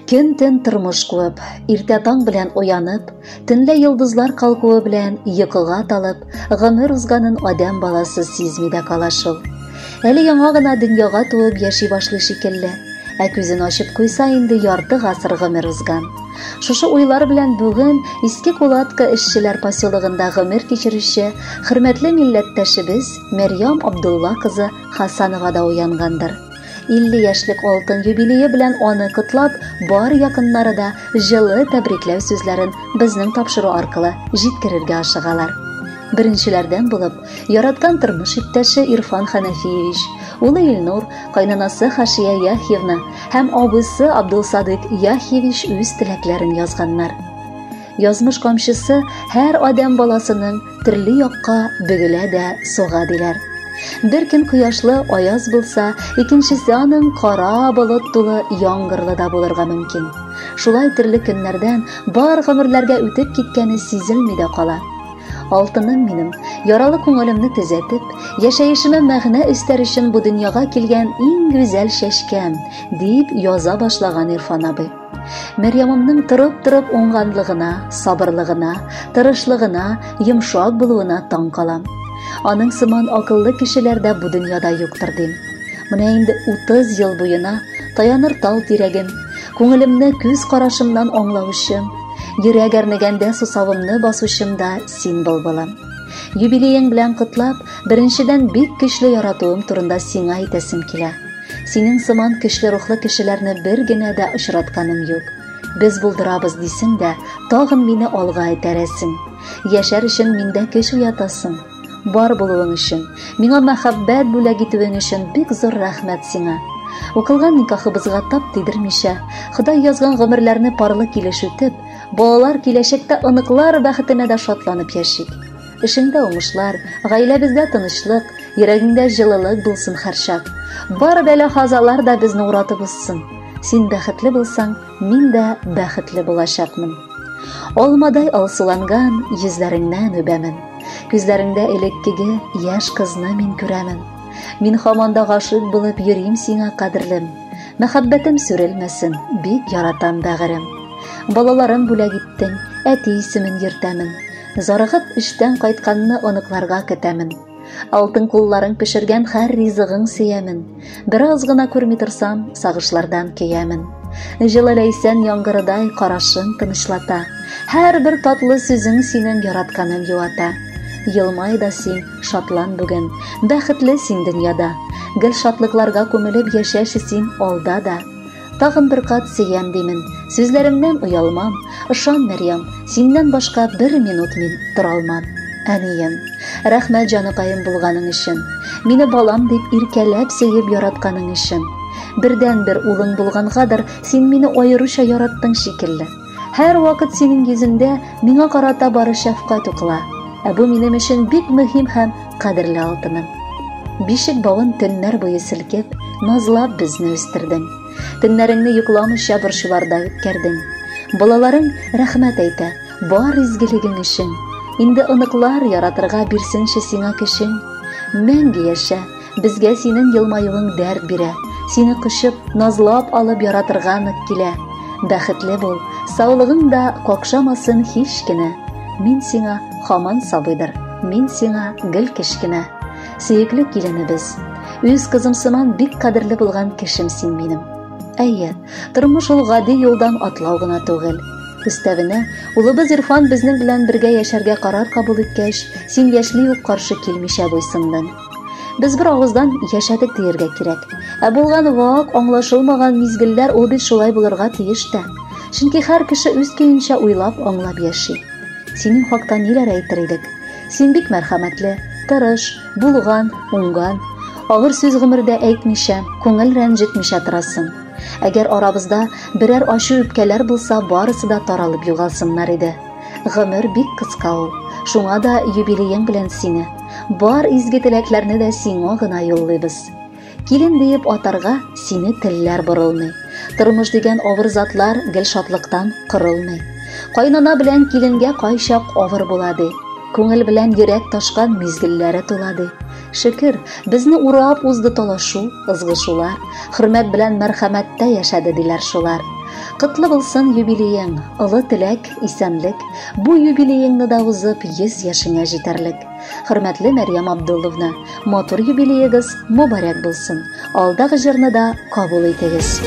Көн-төн тормыш куып, иртә таң белән уянып, төнлә йолдызлар калкуы белән йокыга талып, гомер узганын адәм баласы сизми дә кала шул. Әле яңа гына дөньяга туып яши башлый шикелле, ә күзен ачып куйса инде ярты гасыр гомер узган. Шушы уйлар белән бүген Иске Кулатка эшчеләр поселогында гомер кичерүче хөрмәтле милләттәшебез Мәрьям Абдулла кызы Хасанова да уянгандыр. 50 яшьлек алтын юбилее белән аны котлап, бар якыннары да җылы тәбрикләү сүзләрен безнең тапшыру аркылы җиткерергә ашыгалар. Беренчеләрдән булып, яраткан тормыш иптәше Ирфан Хәнәфиевич, улы Илнур, кайнанасы Хашия Яхьевна һәм абысы Абдулсадык Яхьевич үз теләкләрен язганнар. Язмыш камчысы һәр адәм баласының төрле якка бөгелә дә суга диләр. Бер көн кояшлы, аяз булса, икенчесе аның кара болыт тулы, яңгырлы да булырга мөмкин. Шулай төрле көннәрдән бар гомерләргә үтеп киткәне сизелми дә кала. Алтыным минем, яралы күңелемне төзәтеп, яшәешемә мәгънә өстәр өчен бу дөньяга килгән иң гүзәл чәчкәм, дип яза башлаган Ирфан абый. Мәрьямымның торып уңганлыгына, сабырлыгына, тырышлыгына, йомшак булуына таң калам. Аның сыман акыллы кешеләр дә бу дөньяда юктыр дим. Менә инде 30 ел буена таяныр тал тирәгем, күңелемне күз карашымнан аңлаучым, йөрәк әрнегәндә сусавымны басучым да син былбылым. Юбилеең белән котлап, беренчедән бик көчле яратуым турында сиңа әйтәсем килә. Синең сыман көчле рухлы кешеләрне бер генә дә очратканым юк. Без булдырабыз дисең дә, тагын мине алга этәрәсең. Яшәр өчен миндә көч уятасың. Бар булуың өчен, миңа мәхәббәт бүләк итүең өчен бик зур рәхмәт сиңа. Укылган никахыбызга тап тидермичә, Ходай язган гомерләрне парлы килеш үтеп, балалар киләчәктә оныклар бәхетенә дә шатланып яшик. Эшеңдә уңышлар, гаиләбездә тынычлык, йөрәгеңдә җылылык булсын һәрчак. Бар бәла-казалар да безне уратып узсын. Син бәхетле булсаң, мин дә бәхетле булачакмын. Алмадай алсуланган йөзләреңнән үбәмен. Күзләреңдә элеккеге яшь кызны мин күрәмен. Мин һаман да гашык булып йөрим сиңа, кадерлем. Мәхәббәтем сүрелмәсен, бик яратам бәгырем. Балаларым бүләк иттең, әти исемен йөртәмен. Зарыгып эштән кайтканны оныкларга көтәмен. Алтын кулларың пешергән һәр ризыгың сөямен. Бераз гына күрми торсам, сагышлардан көямен. Җылы ләйсән яңгырыдай карашың тынычлата. Һәр бер татлы сүзең синең яратканым юата. Йылмай да син, шатлан бүген, бәхетле син дөньяда. Гел шатлыкларга күмелеп яшәші син алда да. Тагын бер кат сөям димен, сүзләремнән уялмам. Ышан, Мәрьям, синнән башка бер минут мин тора алмам. Әнием, рәхмәт җаныкаем булганың өчен, мине балам дип иркәләп сөеп яратканың өчен. Бердән-бер улың булгангадыр, син мине аеруча яраттың шикелле. Һәр вакыт синең йөзеңдә миңа карата бары шәфкать укыла. Бу минем өчен бик мөһим һәм кадерле алтыным. Бишек бавын төннәр буе селкеп, назлап безне үстердең. Төннәреңне йокламыйча борчуларда үткәрдең. Балаларың рәхмәт әйтә, бар изгелегең өчен. Инде оныклар яратырга бирсенче сиңа көчең. Мәңге яшә, безгә синең йылмаюың дәрт бирә. Сине кышып, назлап алып яратырга нык килә. Бәхетле бул, саулыгың да какшамасын һич кенә. Мин сиңа һаман сабыйдыр, мин сиңа гел кечкенә. Сөекле киленебез, үз кызым сыман бик кадерле булган кешем син минем. Әйе, тормыш ул гади юлдан атлау гына түгел. Өстәвенә, улыбыз Ирфан безнең белән бергә яшәргә карар кабул иткәч, син яшьли үк каршы килмичә буйсындың. Без бер авыздан яшәдек диергә кирәк. Ә булган вак, аңлашылмаган мизгелләр ул бит шулай булырга тиеш тә. Чөнки һәр кеше үз көенчә уйлап, аңлап яши. Синең хакта ниләр әйтер идек? Син бик мәрхәмәтле, тырыш, булган, уңган. Агыр сүз гомердә әйтмичә, күңел рәнҗетмичә торасың. Әгәр арабызда берәр ачу үпкәләр булса, барысы да таралып югалсыннар иде. Гомер бик кыска ул. Шуңа да юбилеең белән сине, бар изге теләкләрне дә сиңа гына юллыйбыз. Килен диеп атарга сине телләр борылмый. Тормыш дигән авыр затлар гел шатлыктан кырылмый. Кайнана белән киленгә кайчак авыр булады. Күңел белән йөрәк ташкан мизгелләре тулады. Шөкер, безне урап узды талашу, ызгышулар, хөрмәт белән мәрхәмәттә яшәде диләр шулар. Кытлы булсын юбилеяң, ылы теләк, исәнлек, бу юбилеяңны да узып 100 яшыңа җитәрлек. Хөрмәтле Мәрьям Абдулловна, матур юбилеегыз мөбарәк булсын. Алдагы җырны да кабул итегез.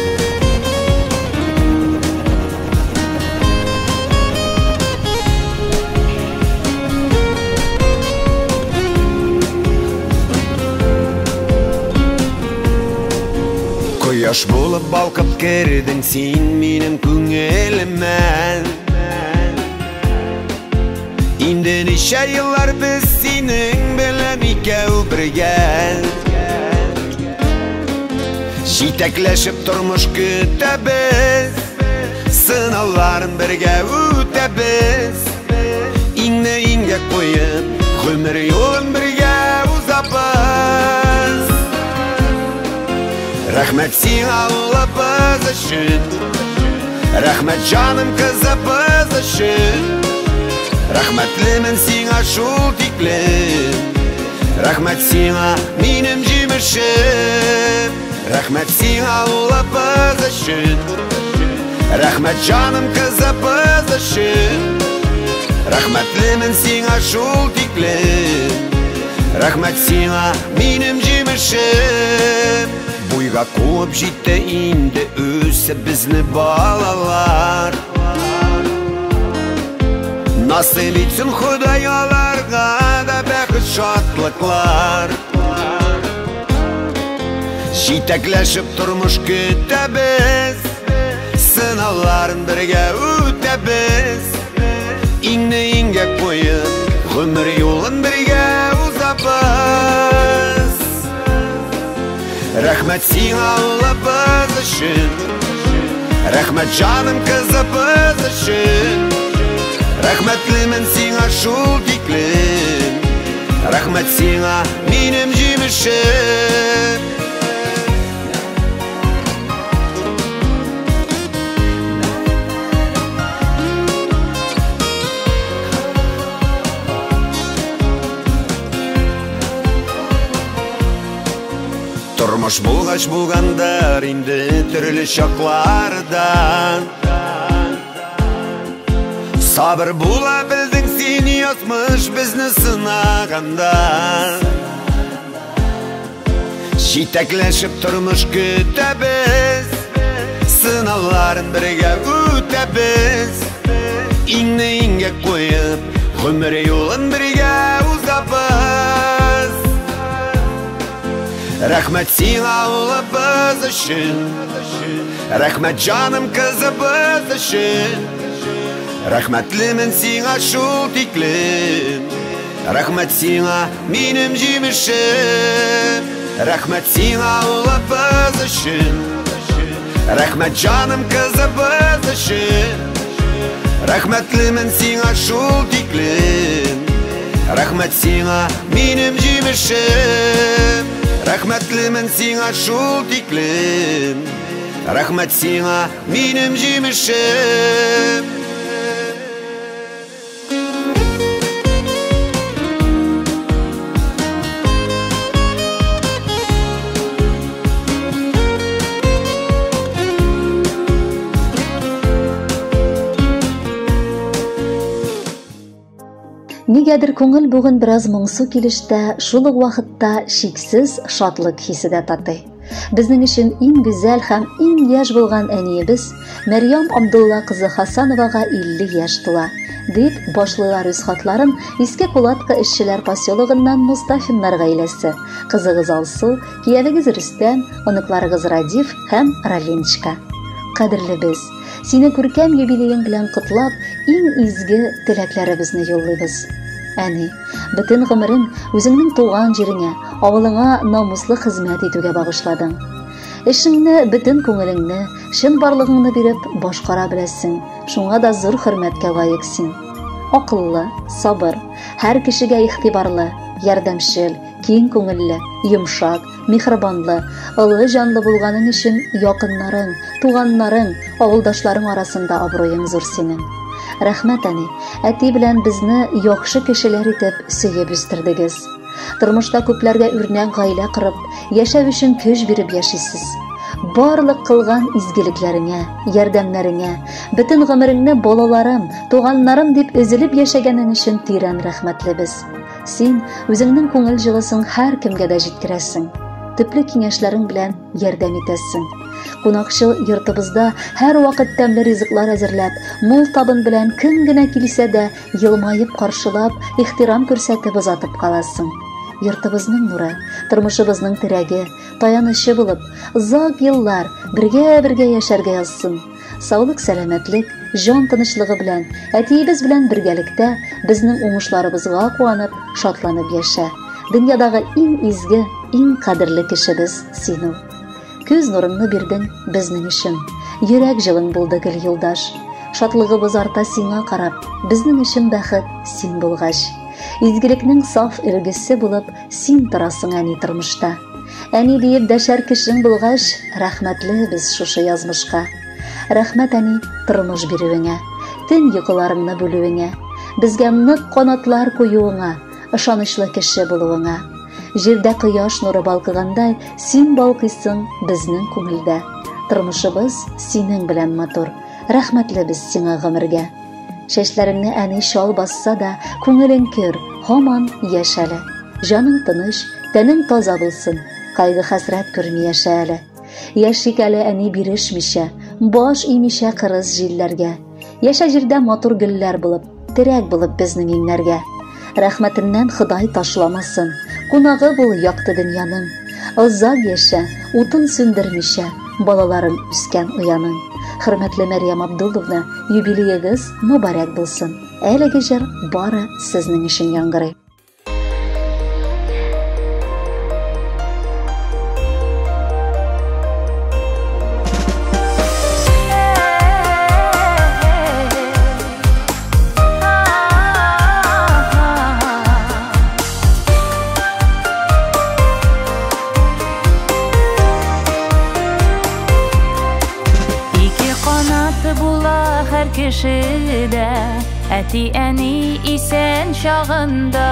Кояш булып балкып кердең син минем күңелемә. Инде ничә еллар без синең белән икәү бергә. Җитәкләшеп тормыш көтәбез, сынауларын бергә үтәбез. Иңне иңгә куеп, гомер юлын бергә узабыз. Рәхмәт сиңа улыбыз өчен, рәхмәт җаным кызыбыз өчен. Рәхмәтлемен сиңа шул тиклем, рәхмәт сиңа минем җимешем. Рәхмәт сиңа улыбыз өчен, рәхмәт җаным кызыбыз өчен. Рәхмәтлемен сиңа шул тиклем, рәхмәт сиңа минем җимешем. Буйга куып җитте инде үсеп безне балалар. Насыйп итсен Ходай аларга да бәхет шатлыклар. Җитәкләшеп тормыш көтәбез, сынауларын бергә үтәбез. Иңне иңгә куеп, гомер юлын бергә узабыз. Рәхмәт сиңа улыбыз өчен, рәхмәт җаным кызыбыз өчен. Рәхмәтлемен сиңа шул тиклем, рәхмәт сиңа минем җимешем. Тормыш булгач булгандыр инде төрле чаклардан. Сабыр була белдең син язмыш безне сынаганда. Җитәкләшеп тормыш көтәбез, сынауларын бергә үтәбез. Иңне иңгә куеп, гомер юлын бергә узабыз. Рәхмәт сиңа улыбыз өчен, рәхмәт җаным кызыбыз өчен. Рәхмәтлемен сиңа шул тиклем, рәхмәт сиңа минем җимешем. Рәхмәт сиңа улыбыз өчен, рәхмәт җаным кызыбыз өчен. Рәхмәтлемен сиңа шул тиклем, рәхмәт сиңа минем җимешем. Рәхмәтлемен сиңа шул тиклем, рәхмәт сиңа минем җимешем. Нигәдер күңел бүген бераз моңсу килештә, шул ук вакытта шиксез шатлык хисе дә татый. Безнең өчен иң гүзәл һәм иң яшь булган әниебез Мәрьям Абдулла кызы Хасановага 50 яшь тула, дип башлыйлар үз хатларын Иске Кулатка эшчеләр поселогыннан Мустафиннар гаиләсе. Кызыгыз Алсу, киявегез Рөстәм, оныкларыгыз Радиф һәм Ралинчка. Кадерле без, сине күркәм юбилеең белән котлап, иң изге теләкләребезне юллыйбыз. Әни, бөтен гомерең үзеңнең туган җиреңә, авылыңа намуслы хезмәт итүгә багышладың. Эшеңне, бөтен күңелеңне, чын барлыгыңны биреп башкара беләсең. Шуңа да зур хөрмәткә лаек син. Акыллы, сабыр, һәр кешегә игътибарлы, ярдәмчел, киң күңелле, йомшак, михрибанлы, ылы җанлы булганың өчен якыннарың, туганнарың, авылдашларың арасында абруең зур синең. Рәхмәт, әни, әти белән безне яхшы кешеләр итеп сөеп үстердегез. Тормышта күпләргә үрнәк гаилә корып, яшәү өчен көч биреп яшисез. барлык кылган изгилекләреңә, ярдәмнәреңә, бөтен гомереңне балаларым, туганнарым дип өзелеп яшәгәнең өчен тирән рәхмәтлебез. Син үзеңнең күңел җылысын һәр кемгә дә җиткерәсең. Төпле киңәшләрең белән ярдәм итәсең. Кунакчыл йортыбызда һәр вакыт тәмле ризыклар әзерләп, мул табын белән кем генә килсә дә елмаеп каршылап, ихтирам күрсәтеп озатып каласың. Йортыбызның нуры, тормышыбызның терәге, таянычы булып, озак еллар бергә яшәргә язсын. Саулык, сәламәтлек, җан тынычлыгы белән, әтиебез белән бергәлектә безнең уңышларыбызга куанып, шатланып яшә. Дөньядагы иң изге, иң кадерле кешебез син ул. Күз нурыңны бирдең безнең өчен. Йөрәк җылың булды гел юлдаш. Шатлыгыбыз арта сиңа карап, безнең өчен бәхет син булгач. Изгелекнең саф илгесе булып, син торасың әни тормышта. Әни диеп дәшәр кешең булгач, рәхмәтле без шушы язмышка. Рәхмәт әни тормыш бирүеңә, төн йокыларыңны бүлүеңә, безгә нык канатлар куюыңа, ышанычлы кеше булуыңа. Җирдә кояш нуры балкыгандай, син балкыйсың безнең күңелдә. Тормышыбыз синең белән матур. Рәхмәтле без сиңа гомергә. Чәчләреңне әни шал басса да, күңелең көр, һаман яшәле. Җаның тыныч, тәнең таза булсын, кайгы хәсрәт күрми яшә әле. Яшик әле әни бирешмичә, баш имичә кырыс җилләргә. Яшә җирдә матур гөлләр булып, терәк булып безнең иңнәргә. Рәхмәтеннән Ходай ташламасын, кунагы бул якты дөньяның. Озак яшә, утын сүндермичә, балаларың үскән уяның. Хөрмәтле Мәрьям Абдулловна, юбилеегыз мөбарәк булсын. Әлеге җыр бары сезнең өчен яңгырый. Кешедә әти әни исән чагында,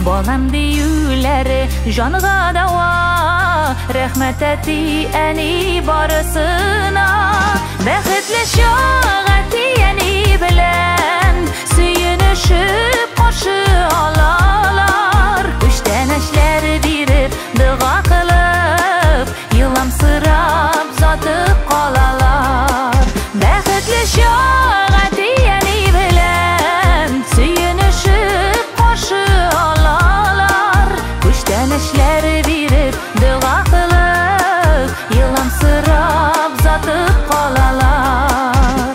балам диюләре җанга дава. Рәхмәт әти әни барысына, бәхетле чак әти әни белән сөенешеп каршы алалар. Күчтән эшләр биреп, дуга кылып, еламсырап затып калалар. Бәхетле чак әти әни белән сөенешеп каршы алалар. Күчтән эшләр биреп, дуга кылып, еламсырап затып калалар.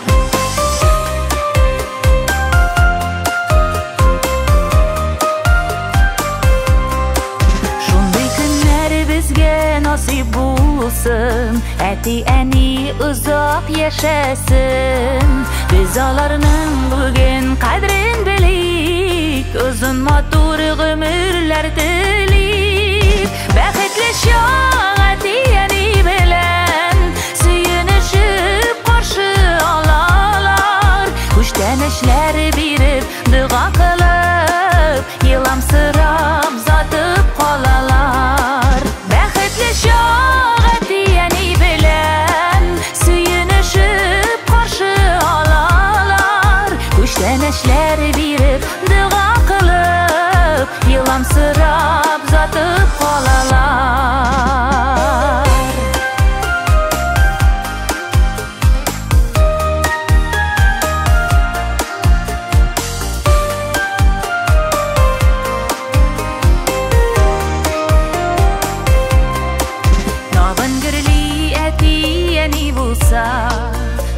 Шундый көннәр безгә насыйп булсын, әти әни озак яшәсен. Без аларның бүген кадерен белик, озын матур гомерләр телик. Бәхетле чак әти әни белән сөенешеп каршы алалар. Күчтән эшләр биреп, дуга кылып, еламсырап затып калалар. Бәхетле чак әти әни белән сөенешеп каршы алалар. Күчтән эшләр биреп, дуга кылып, еламсырап затып калалар.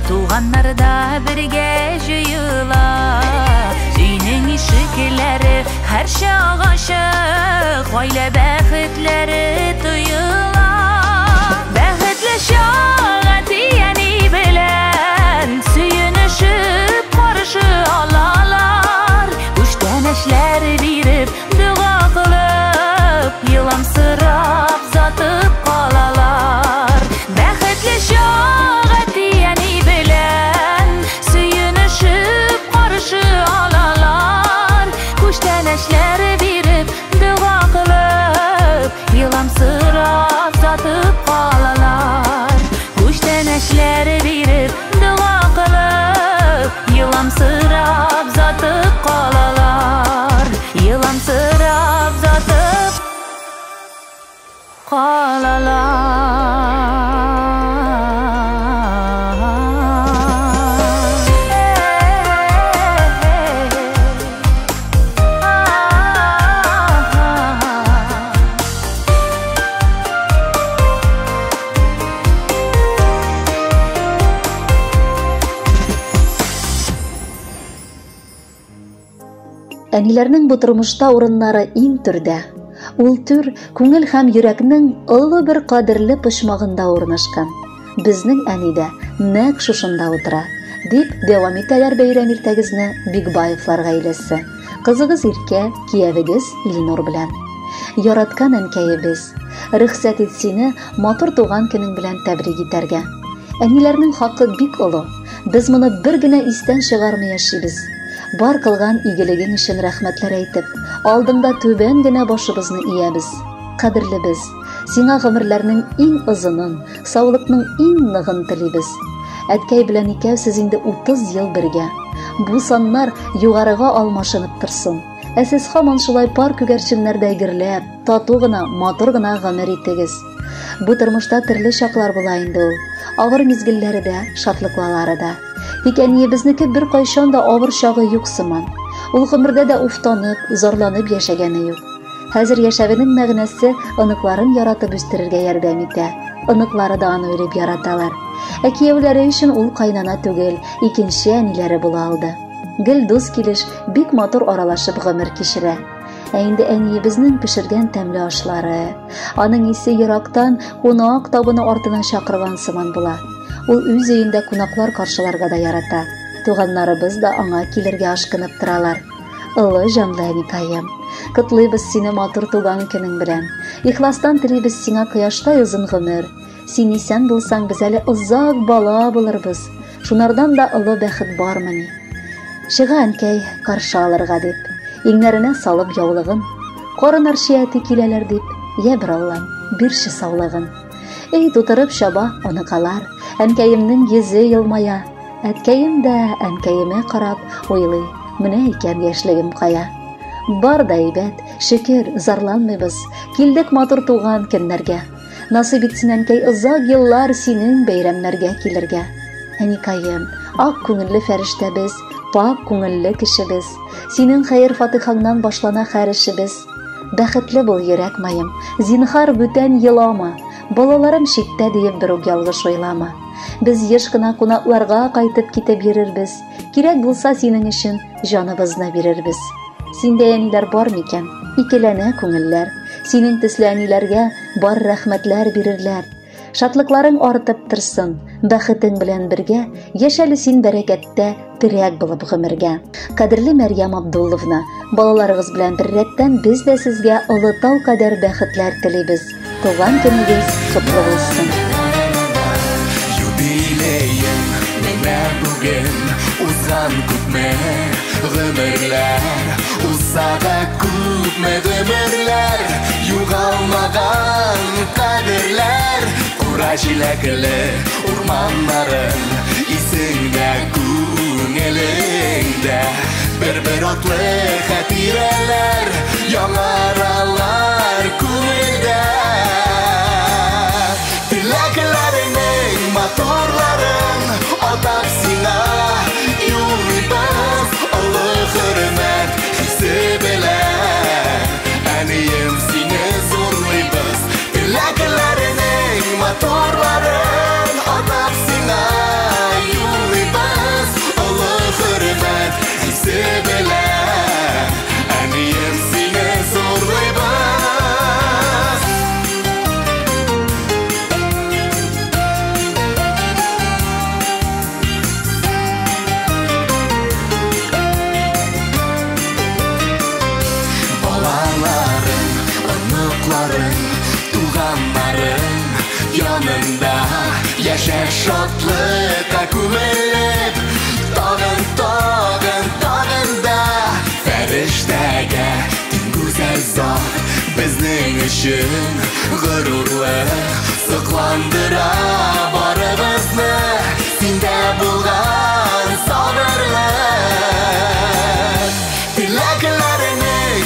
Туганнарда бергә җыела, өйнең ишекләре һәр чак ачык, гаилә бәхетләре тоела. Бәхетле чак әти әни белән сөенешеп каршы алалар. Күчтән эшләр биреп, дуга кылып, еламсырап затып калалар. Бәхетле чак әти әни белән сөенешеп каршы алалар. Күчтән эшләр биреп, дуга кылып, еламсырап затып калалар. Yılamsırap zatıp kalalar. Әниләрнең бу тормышта урыннары иң түрдә. Ул төр күңел һәм йөрәкнең олы бер кадерле почмагында урнашкан. Безнең әни дә нәкъ шушында утыра, дип дәвам итәләр бәйрәм иртәгезне Бигбаевлар гаиләсе. Кызыгыз Иркә, киявегез Илнур белән. Яраткан әнкәебез, рөхсәт ит сине матур туган көнең белән тәбрик итәргә. Әниләрнең хакы бик олы. Без моны бер генә истән чыгармый яшибез. Бар кылган игелегең өчен рәхмәтләр әйтеп, алдыңда түбән генә башыбызны иябез. Кадерлебез, сиңа гомерләрнең иң озынын, саулыкның иң ныгын телибез. Әткәй белән икәүсез инде 30 ел бергә. Бу саннар югарыга алмашынып торсын. Ә сез һаман шулай пар күгәрченнәрдә гөрләп, тату гына, матур гына гомер итегез. Бу тормышта төрле чаклар була инде ул. Авыр мизгелләре дә, шатлыклары да. Тик әниебезнеке бер кайчан да авыр чагы юк сыман. Ул гомердә дә уфтанып, зарланып яшәгәне юк. Хәзер яшәвенең мәгънәсе оныкларын яратып үстерергә ярдәм итә. Оныклары да аны үлеп яраталар. Ә кияүләре өчен ул кайнана түгел, икенче әниләре була алды. Гел дус килеш бик матур аралашып гомер кичерә. Ә инде әниебезнең пешергән тәмле ашлары, аның исе ерактан кунак табыны артына чакырган сыман була. Ул үз өендә кунаклар каршыларга да ярата. Туганнарыбыз да аңа килергә ашкынып торалар. Олы җанлы әникаем, котлыйбыз сине матур туган көнең белән. Ихластан телибез сиңа кояштай озын гомер. Син исән булсаң, без әле озак бала булырбыз. Шунардан да олы бәхет бармыни. Чыга әнкәй каршы алырга дип, иңнәренә салып яулыгын. Карын арчияте киләләр дип, я бер Аллам, бирче саулыгын. Эй, тутырып чаба оныкалар, әнкәемнең йөзе елмая. Әткәем дә әнкәемә карап уйлый, менә икән яшьлегем кая. Бар да әйбәт, шөкер, зарланмыйбыз, килдек матур туган көннәргә. Насыйп итсен әнкәй озак еллар синең бәйрәмнәргә килергә. Әникаем, ак күңелле фәрештәбез, пак күңелле кешебез. Синең хәер-фатихаңнан башлана һәр эшебез. Бәхетле бул йөрәк маем, зинһар бүтән елама. Балаларым читтә диеп бер үк ялгыш уйлама. Без еш кына кунакларга кайтып китеп йөрербез. Кирәк булса синең өчен җаныбызны бирербез. Синдә әниләр бар микән? Икеләнә күңелләр. Синең төсле әниләргә бар рәхмәтләр бирерләр. Шатлыкларың артып торсын, бәхетең белән бергә яшәле син бәрәкәттә терәк булып гомергә. Кадерле Мәрьям Абдулловна, балаларыгыз белән бер рәттән без дә сезгә олытау кадәр бәхетләр телибез. Туган көнегез котлы булсын. Юбилейем менә бүген узган күпме гомерләр, узса да күпме гомерләр, югалмаган кадерләр. Кура җиләкле урманнарым исеңдә күңелеңдә, бер атлы хәтирәләр, яңаралар күңелдә. Теләкләреңнең матурларын атап сиңа юллыйбыз, олы хөрмәт хисе белән әнием сине зурлыйбыз. Теләкләреңнең матурларын атап сиңа юллыйбыз, олы хөрмәт хисе белән әнием сине зурлыйбыз. Туганнарым янында яшәр шатлыкка күмелеп, тагын да фәрештәгә тиң гүзәл зат безнең өчен горурлы сокландыра барыбызны. Синдә булган сабырлык, теләкләреңнең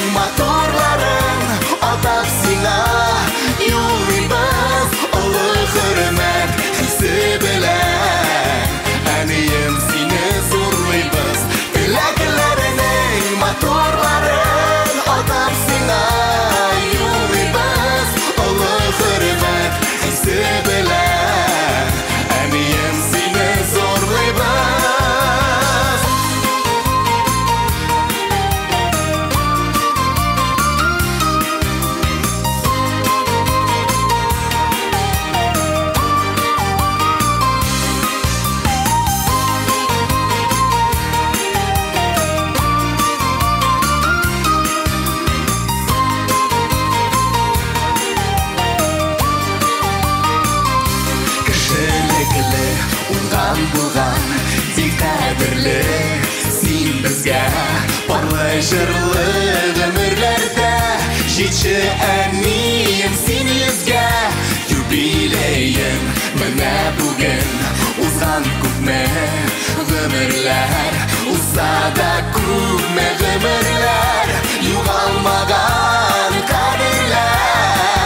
шикелле син безгә парлы җырлы гомерләрдә җитче әнием син йөзгә юбилеем менә бүген узган күпме гомерләр узса да күпме гомерләр югалмаган кадерләр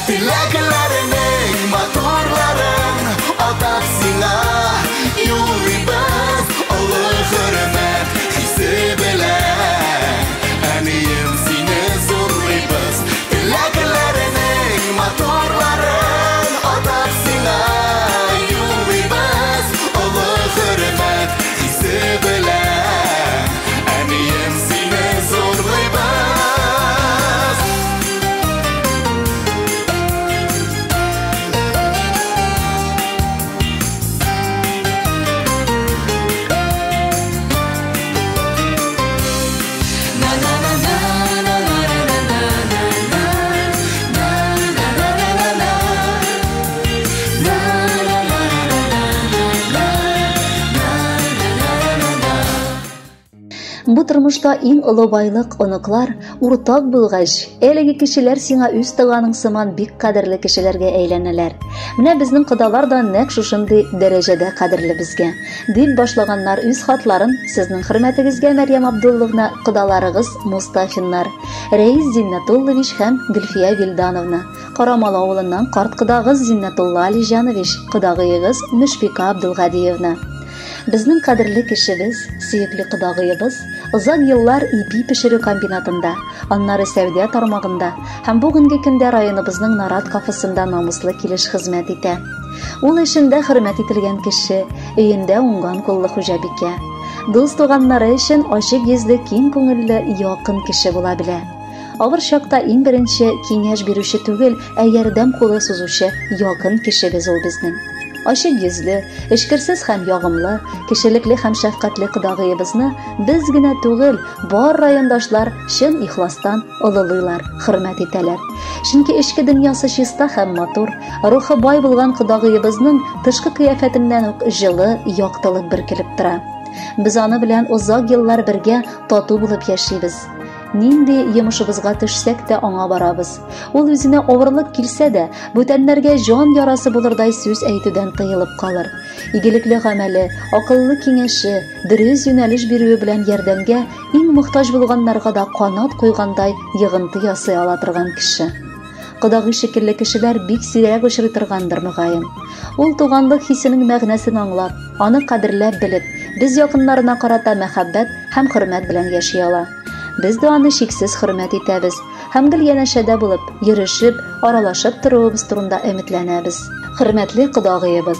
теләкләрнең матурларын атап сиңа юлыйбыз олы хөрмәт хисе белән әнием сине зурлыйбыз теләкләрнең матурларын атап сиңа юлыйбыз олы хөрмәт хисе белән әнием сине зурлыйбыз Бу тормышта иң олы байлык оныклар уртак булгач, әлеге кешеләр сиңа үз туганың сыман бик кадерле кешеләргә әйләнәләр. Менә безнең кодалар да нәкъ шушындый дәрәҗәдә кадерле безгә. Дип башлаганнар үз хатларын сезнең хөрмәтегезгә Мәрьям Абдулловна, кодаларыгыз Мустафиннар, Рәис Зиннатуллович һәм Гөлфия Вилдановна, Карамал авылыннан карт кодагыз Зиннатулла Алижанович, кодагыегыз Мөшфика Абдулгадиевна. Безнең кадерле кешебез, сөекле кодагыебыз, озак еллар ипи пешерү комбинатында, аннары сәүдә тармагында һәм бүгенге көндә районыбызның Нарат кафесында намуслы килеш хезмәт итә. Ул эшендә хөрмәт ителгән кеше, өендә уңган куллы хуҗабикә. Дус туганнары өчен ачык йөзле, киң күңелле, якын кеше була белә. Авыр чакта иң беренче киңәш бирүче түгел, ә ярдәм кулы сузучы якын кешебез ул безнең. Ачык йөзле, эшкерсез һәм ягымлы, кешелекле һәм шәфкатьле кодагыебызны без генә түгел, бар райондашлар чын ихластан олылыйлар, хөрмәт итәләр. Чөнки эчке дөньясы чиста һәм матур, рухы бай булган кодагыебызның тышкы кыяфәтеннән үк җылы, яктылык бөркелеп тора. Без аны белән озак еллар бергә тату булып яшибез. Нинди йомышыбызга төшсәк тә аңа барабыз. Ул үзенә авырлык килсә дә, бүтәннәргә җан ярасы булырдай сүз әйтүдән тыелып калыр. Игелекле гамәле, акыллы киңәше, дөрес юнәлеш бирүе белән ярдәмгә иң мохтаҗ булганнарга да канат куйгандай йогынты ясый ала торган кеше. Кодагый шикелле кешеләр бик сирәк очрый торгандыр мөгаен. Ул туганлык хисенең мәгънәсен аңлап, аны кадерләп белеп, без якыннарына карата мәхәббәт һәм хөрмәт белән яши ала. Без дә аны чиксез хөрмәт итәбез һәм гел янәшәдә булып, йөрешеп, аралашып торуыбыз турында өметләнәбез. Хөрмәтле кодагыебыз,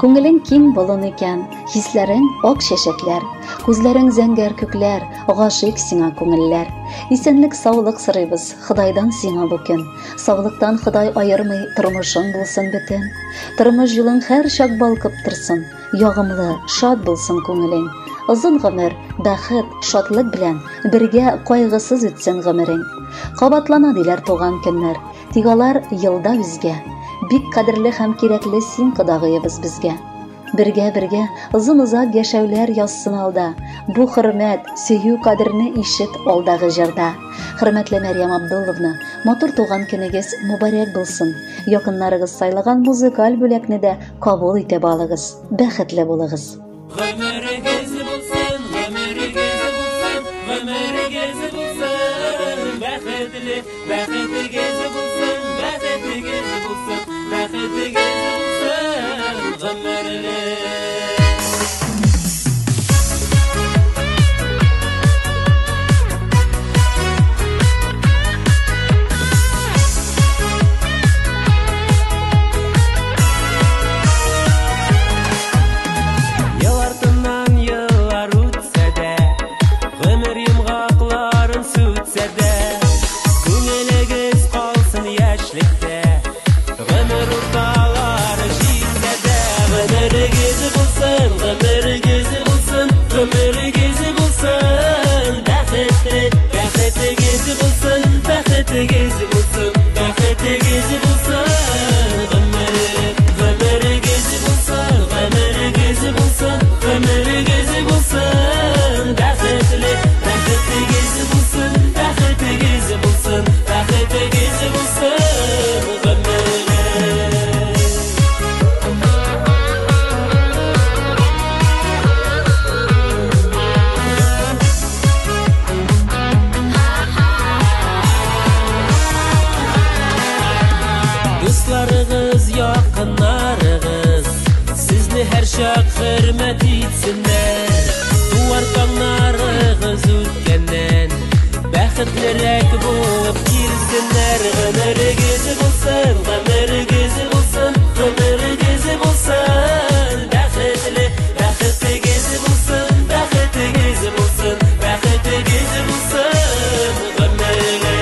күңелең киң булын икән, хисләрең ак чәчәкләр, күзләрең зәңгәр күкләр, гашыйк сиңа күңелләр. Исәнлек, саулык сорыйбыз Худайдан сиңа бу көн. Саулыктан Худай аермый, тормышың булсын бөтен. Тормыш юлың һәр чак балкып торсын, ягымлы, шат булсын күңелең. Озын гомер, бәхет, шатлык белән бергә кайгысыз үтсен гомерең. Кабатлана диләр туган көннәр, тик алар елда үзгә. Бик кадерле һәм кирәкле син кодагыебыз безгә. Бергә озын-озак яшәүләр язсын алда. Бу хөрмәт, сөю кадерне ишет алдагы җырда. Хөрмәтле Мәрьям Абдулловна, матур туган көнегез мубарәк булсын. Якыннарыгыз сайлаган музыкаль бүләкне дә кабул итеп алыгыз. Бәхетле булыгыз. Гомерегез булсын, гомерегез булсын, гомерегез булсын, бәхетле, бәхетегез булсын, бәхетегез булсын, бәхетегез булсын, гомерле. Bәхетегез булсын, бәхетегез булсын, гомерегез булсын, гомерегез булсын, гомерегез туганнарыгыз, сезне һәр чак хөрмәт итсеннәр. Туар таңнарыгыз үткәннән, бәхетлерәк булып килсеннәр. Гомерегез булсын, гомерегез булсын, гомерегез булсын, бәхетле, бәхетегез булсын, бәхетегез булсын, бәхетегез булсын, гомерле.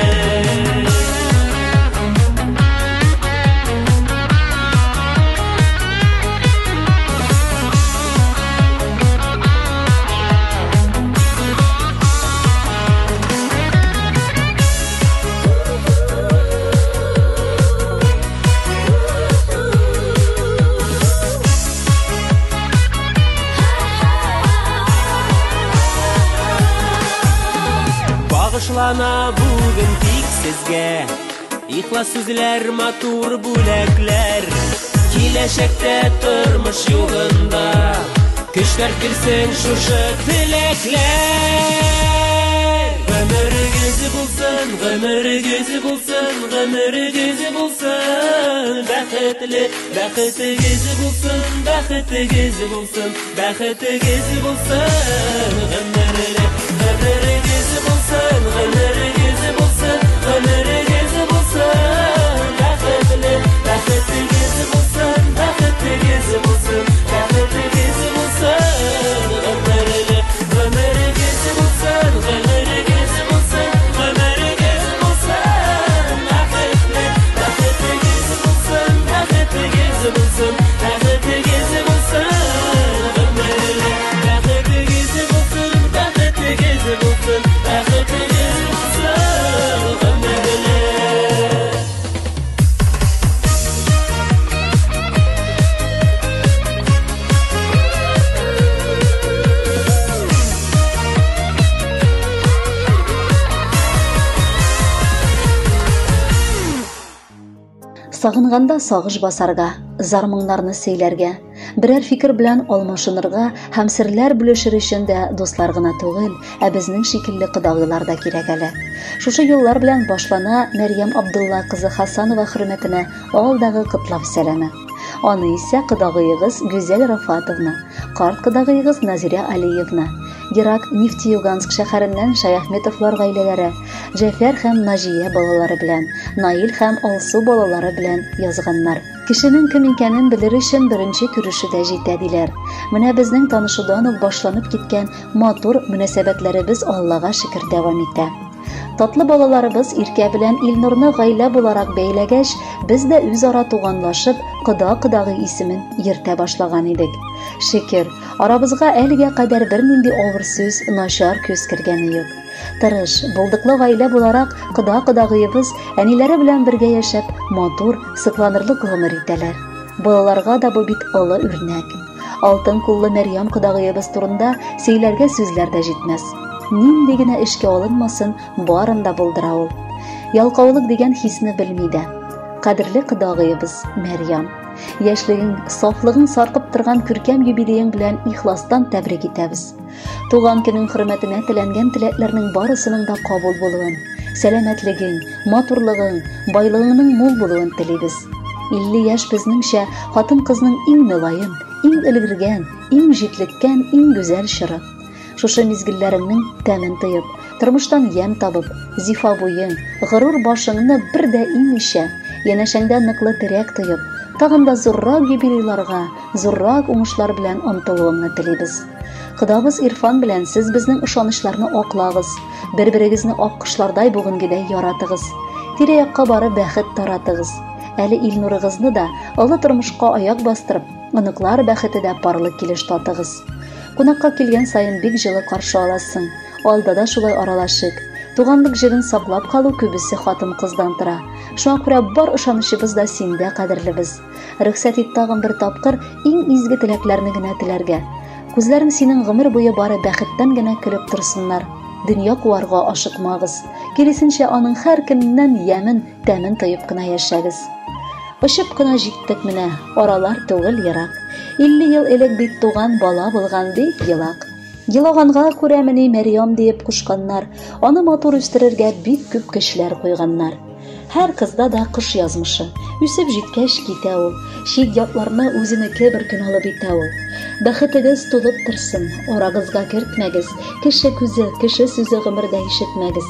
Багышлана бүген тик сезгә ихлас сүзләр, матур бүләкләр. Киләчәктә тормыш юлында көчләр килсен шушы теләкләр. Гомерегез булсын, гомерегез булсын, гомерегез булсын, бәхетле, бәхетегез булсын, бәхетегез булсын, бәхетегез булсын, гомерле, гомерегез булсын, гомерегез булсын, гомерегез булсын, бәхетле, бәхетегез булсын, бәхетегез булсын, бәхетегез булсын, гомерле, гомерегез булсын, гомерегез булсын, гомерегез булсын, бәхетле, бәхетегез булсын, бәхетегез булсын, бәхетегез булсын, гомерле, бәхетегез булсын, бәхетегез булсын, бәхетегез булсын, гомерле. Сагынганда сагыш басарга, зар-моңнарны сөйләргә, берәр фикер белән алмашынырга һәм серләр бүлешер өчен дә дуслар гына түгел, ә безнең шикелле кодагыйлар да кирәк әле. Шушы юллар белән башлана Мәрьям Абдулла кызы Хасанова хөрмәтенә алдагы котлап сәламе. Аны исә кодагыегыз Гүзәл Рафатовна, карт кодагыегыз Назирә Алиевна, Ирак Нефтеюганск шәһәреннән Шаяхметовлар гаиләләре, Җәфәр һәм Наҗия балалары белән, Наил һәм Алсу балалары белән язганнар. Кешенең кем икәнен белер өчен беренче күрешүдә җитә диләр. Менә безнең танышудан ук башланып киткән матур мөнәсәбәтләребез Аллага шөкер дәвам итә. Татлы балаларыбыз Иркә белән Илнурны гаилә буларак бәйләгәч, без дә үзара туганлашып, кода-кодагый исемен йөртә башлаган идек. Шөкер, арабызга әлегә кадәр бернинди авыр сүз, начар күз кергәне юк. Тырыш, булдыклы гаилә буларак кода-кодагыебыз әниләре белән бергә яшәп, матур, сыкланырлык гомер итәләр. Балаларга да бу бит олы үрнәк. Алтын куллы Мәрьям кодагыебыз турында сөйләргә сүзләр дә җитмәс. Нинди генә эшкә алынмасын, барын да булдыра ул. Ялкаулык дигән хисне белми дә. Кадерле кодагыебыз Мәрьям, яшьлегең, сафлыгың саркып торган күркәм юбилеең белән ихластан тәбрик итәбез. Туган көнең хөрмәтенә теләнгән теләкләрнең барысының да кабул булуын, сәламәтлегең, матурлыгың, байлыгыңның мул булуын телибез. 50 яшь безнеңчә хатын-кызның иң мөлаем, иң өлгергән, иң җитлеккән, иң гүзәл чоры. Шушы мизгелләреңнең тәмен тыеп, тормыштан ям табып, зифа буең, горур башыңны бер дә имичә, янәшәңдә ныклы терәк тыеп, тагын да зуррак юбилейларга, зуррак уңышлар белән омтылуыңны телибез. Кодабыз Ирфан белән сез безнең ышанычларны аклагыз, бер-берегезне ак кошлардай бугынгыдай яратыгыз, тирә-якка барып бәхет таратыгыз. Әле Илнурыгызны да олы тормышка аяк бастырып, оныклар бәхетедә парлы килеш татыгыз. Кунакка килгән сайын бик җылы каршы аласың. Алдада шулай аралашык. Туганлык җирен саклап калу күбесе хатын-кыздан тора. Шуңа күрә бар ышанычыбыз да синдә, кадерлебез. Рөхсәт ит тагын бер тапкыр иң изге теләкләрне генә теләргә. Күзләрең синең гомер буе бары бәхеттән генә көлеп торсыннар. Дөнья куарга ашыкмагыз. Киресенчә аның һәр көннән ямен, тәмен тыеп кына яшәгез. Очып кына җиттек менә, аралар түгел ерак. 50 ел элек бит туган бала булган бик елак. Елаганга күрә менә Мәрьям диеп кушканнар, аны матур үстерергә бик күп көчләр куйганнар. Һәр кызда да кыш язмышы. Үсеп җиткәч китә ул. Чит ятларны үзенеке бер көн алып итә ул. Бәхетегез тулып торсын, арагызга кертмәгез. Кеше күзе, кеше сүзе гомердә ишетмәгез.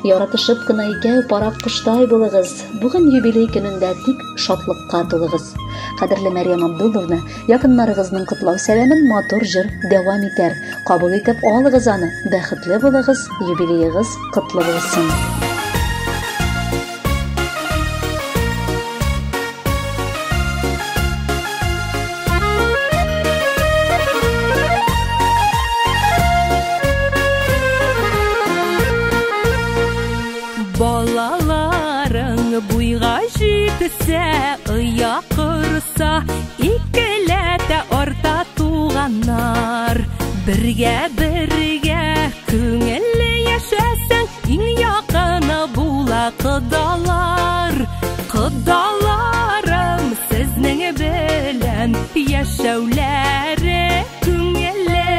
Яратышып кына икәү парак коштай булыгыз. Бүген юбилей көнендә тик шатлыкка тулыгыз. Кадерле Мәрьям Абдулловна, якыннарыгызның котлау сәламен матур җыр дәвам итәр. Кабул итеп алыгыз аны. Бәхетле булыгыз, юбилеегыз котлы булсын. Балаларың буйга җитсә, оя кырса, икеләтә арта туганнар. Бергә күңелле яшәсәң, иң якыны була кодалар. Кодаларым сезнең белән яшәүләре күңелле,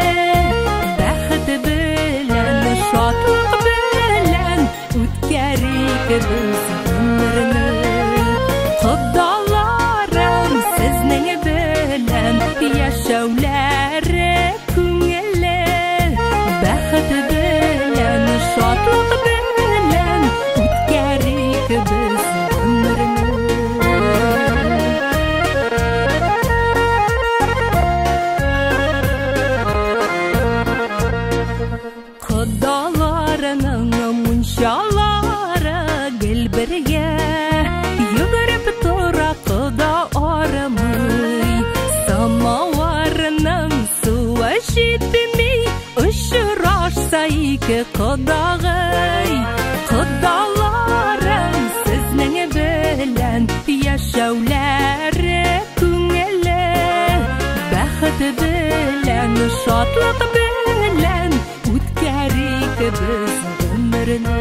бәхет белән, шатлык белән үткәрик без гомерне. Кодаларым сезнең белән яшәүләре күңелле, бәхет белән, шатлык белән үткәрик без гомерне. Кодаларының мунчалары гел бергә йөгереп тора, кода арымый. Самаварның суы җитмей, очрашса ике кодагый. Кодаларым сезнең белән яшәүләре күңелле, бәхет белән, шатлык белән үткәрик без гомерне.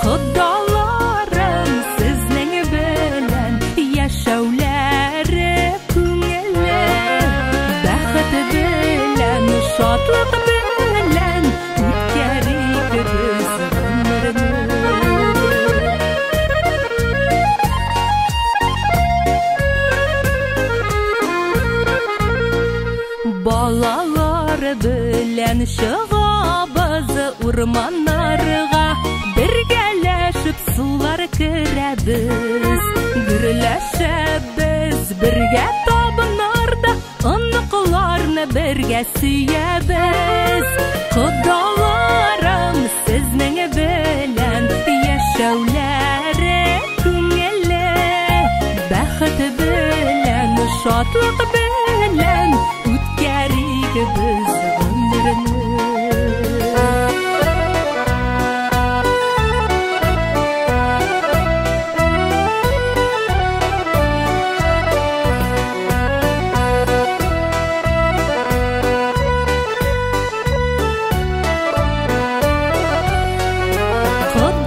Кодаларым сезнең белән яшәүләре күңелле, бәхет белән, шатлык белән үткәрик без гомерне. Балалар белән чыгабыз урманнарга, бергәләшеп сулар керәбез. Гөрләшәбез бергә табынарда, оныкларны бергә сөябез. Кодаларым сезнең белән яшәүләре күңелле, бәхет белән, шатлык белән үткәрик без гомерне.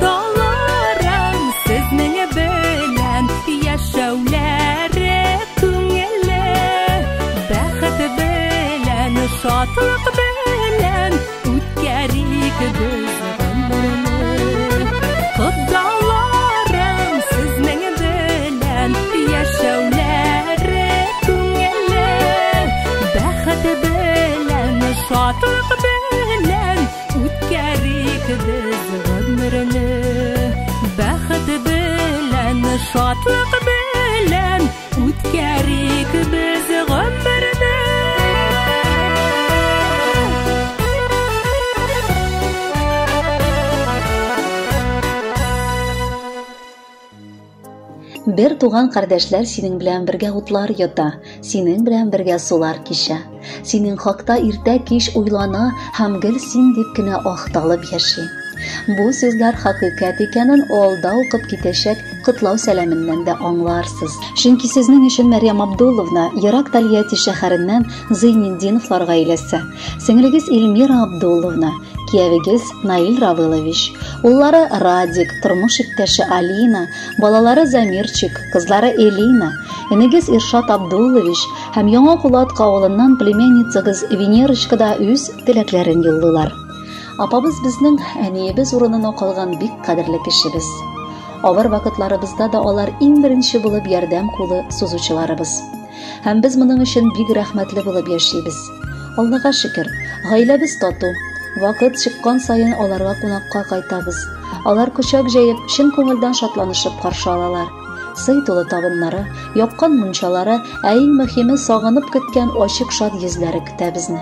Кодаларым сезнең белән яшәүләре күңелле, бәхет белән, шатлык белән үткәрик без гомерне. Кодаларым сезнең белән яшәүләре күңелле, бәхет белән, шатлык белән үткәрик без гомерне. Бәхет белән, шатлык белән үткәрик без гомерне. Бер туган кардәшләр синең белән бергә утлар йота, синең белән бергә сулар кичә. Синең хакта иртә кич уйлана һәм гел син дип кенә ахталып яши. Бу сүзләр хакыйкать икәнен алда укып китәчәк котлау сәламеннән дә аңларсыз. Чөнки сезнең өчен Мәрьям Абдулловна ерак Тольятти шәһәреннән Зыйнетдинов гаиләсе, сеңлегез Эльмира Абдулловна, киявегез Наил Равилович, уллары Радик, тормыш иптәше Алина, балалары Замирчик, кызлары Элина, энегез Иршат Абдуллович һәм яңа Кулатка авылыннан племянницагыз Венерочка да үз теләкләрен юллыйлар. Апабыз безнең әниебез урынына калган бик кадерле кешебез. Авыр вакытларыбызда да алар иң беренче булып ярдәм кулы сузучыларыбыз. Һәм без моның өчен бик рәхмәтле булып яшибез. Аллага шөкер, гаиләбез тату. Вакыт чыккан саен аларга кунакка кайтабыз. Алар кочак җәеп, чын күңелдән шатланышып каршы алалар. Сый тулы табыннары, япкан мунчалары, ә иң мөһиме сагынып көткән ачык шат йөзләре көтә безне.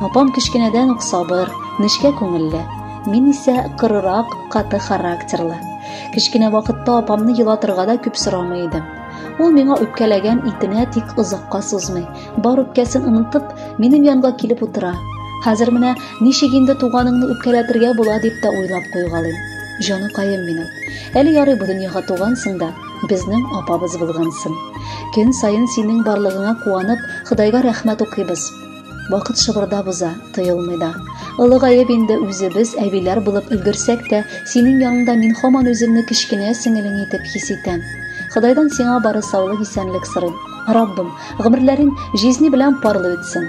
Апам кичкенәдән үк сабыр, нечкә күңелле. Мин исә кырырак, каты характерлы. Кичкенә вакытта апамны елатырга да күп сорамый идем. Ул миңа үпкәләгән итенә тик озакка сузмый. Бар үпкәсен онытып, минем янга килеп утыра. Хәзер менә ничек инде туганыңны үпкәләтергә була дип тә уйлап куйгалыйм. Җаныкаем минем. Әле ярый бу дөньяга тугансың да, безнең апабыз булгансың. Көн сайын синең барлыгыңа куанып, Худайга рәхмәт укыйбыз. Вакыт шыбырда буза, тыелмый да. Ылыгаеп инде үзебез әбиләр булып өлгерсәк тә, синең янында мин һаман үземне кичкенә сеңелең итеп хис итәм. Худайдан сиңа бары саулык, исәнлек сорыйм. Раббым, гомерләрен жизни белән парлы үтсен.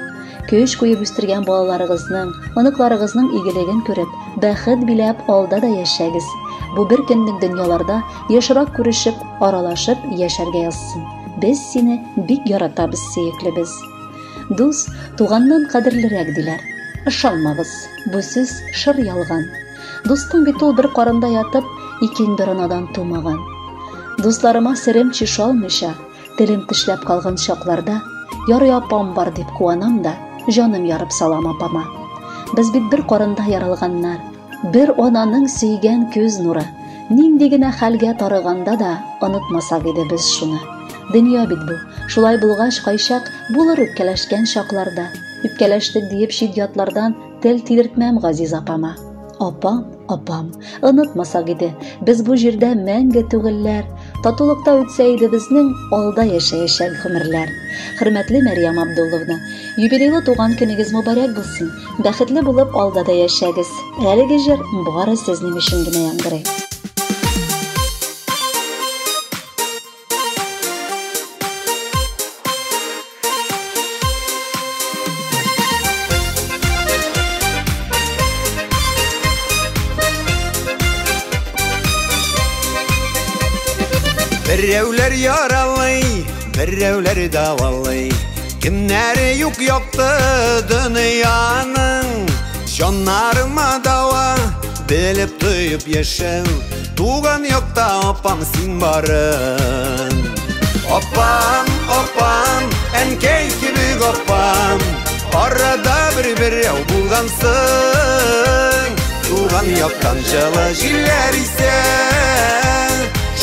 Көч куеп үстергән балаларыгызның, оныкларыгызның игелеген күреп, бәхет биләп алда да яшәгез. Бу бер көнлек дөньяларда яшырак күрешеп, аралашып яшәргә язсын. Без сине бик яратабыз, сөеклебез. Дус, туганнан кадерлерәк диләр. Ышанмагыз, бу сүз шыр ялган. Дустың бит ул бер карында ятып, икең бер анадан тумаган. Дусларыма серем чишалмыйча, телем тешләп калган чакларда, ярый апам бар дип куанам да, җаным ярып салам апама. Без бит бер карында яралганнар, бер ананың сөйгән күз нуры. Нинди генә хәлгә тарыганда да онытмасак иде без шуны. Дөнья бит бу. Шулай булгач кайчак булыр үпкәләшкән чакларда. Үпкәләштек диеп шидятлардан тел тидертмәм газиз апама. Апам, апам, онытмасак иде, без бу җирдә мәңге түгелләр. Татулыкта үтсә иде безнең алда яшәячәк гомерләр. Хөрмәтле Мәрьям Абдулловна, юбилейлы туган көнегез мөбарәк булсын. Бәхетле булып алда да яшәгез. Әлеге җыр бары сезнең өчен генә яңгырый. Берәүләр яралый, берәүләр давалый. Кемнәре юк якты дөньяның. Җаннарыма дава, белеп тоеп яшәү. Туган якта апам син барын. Апам, апам, әнкәй кебек апам. Арада берәү булгансың. Туган яктан җылы җилләр исә.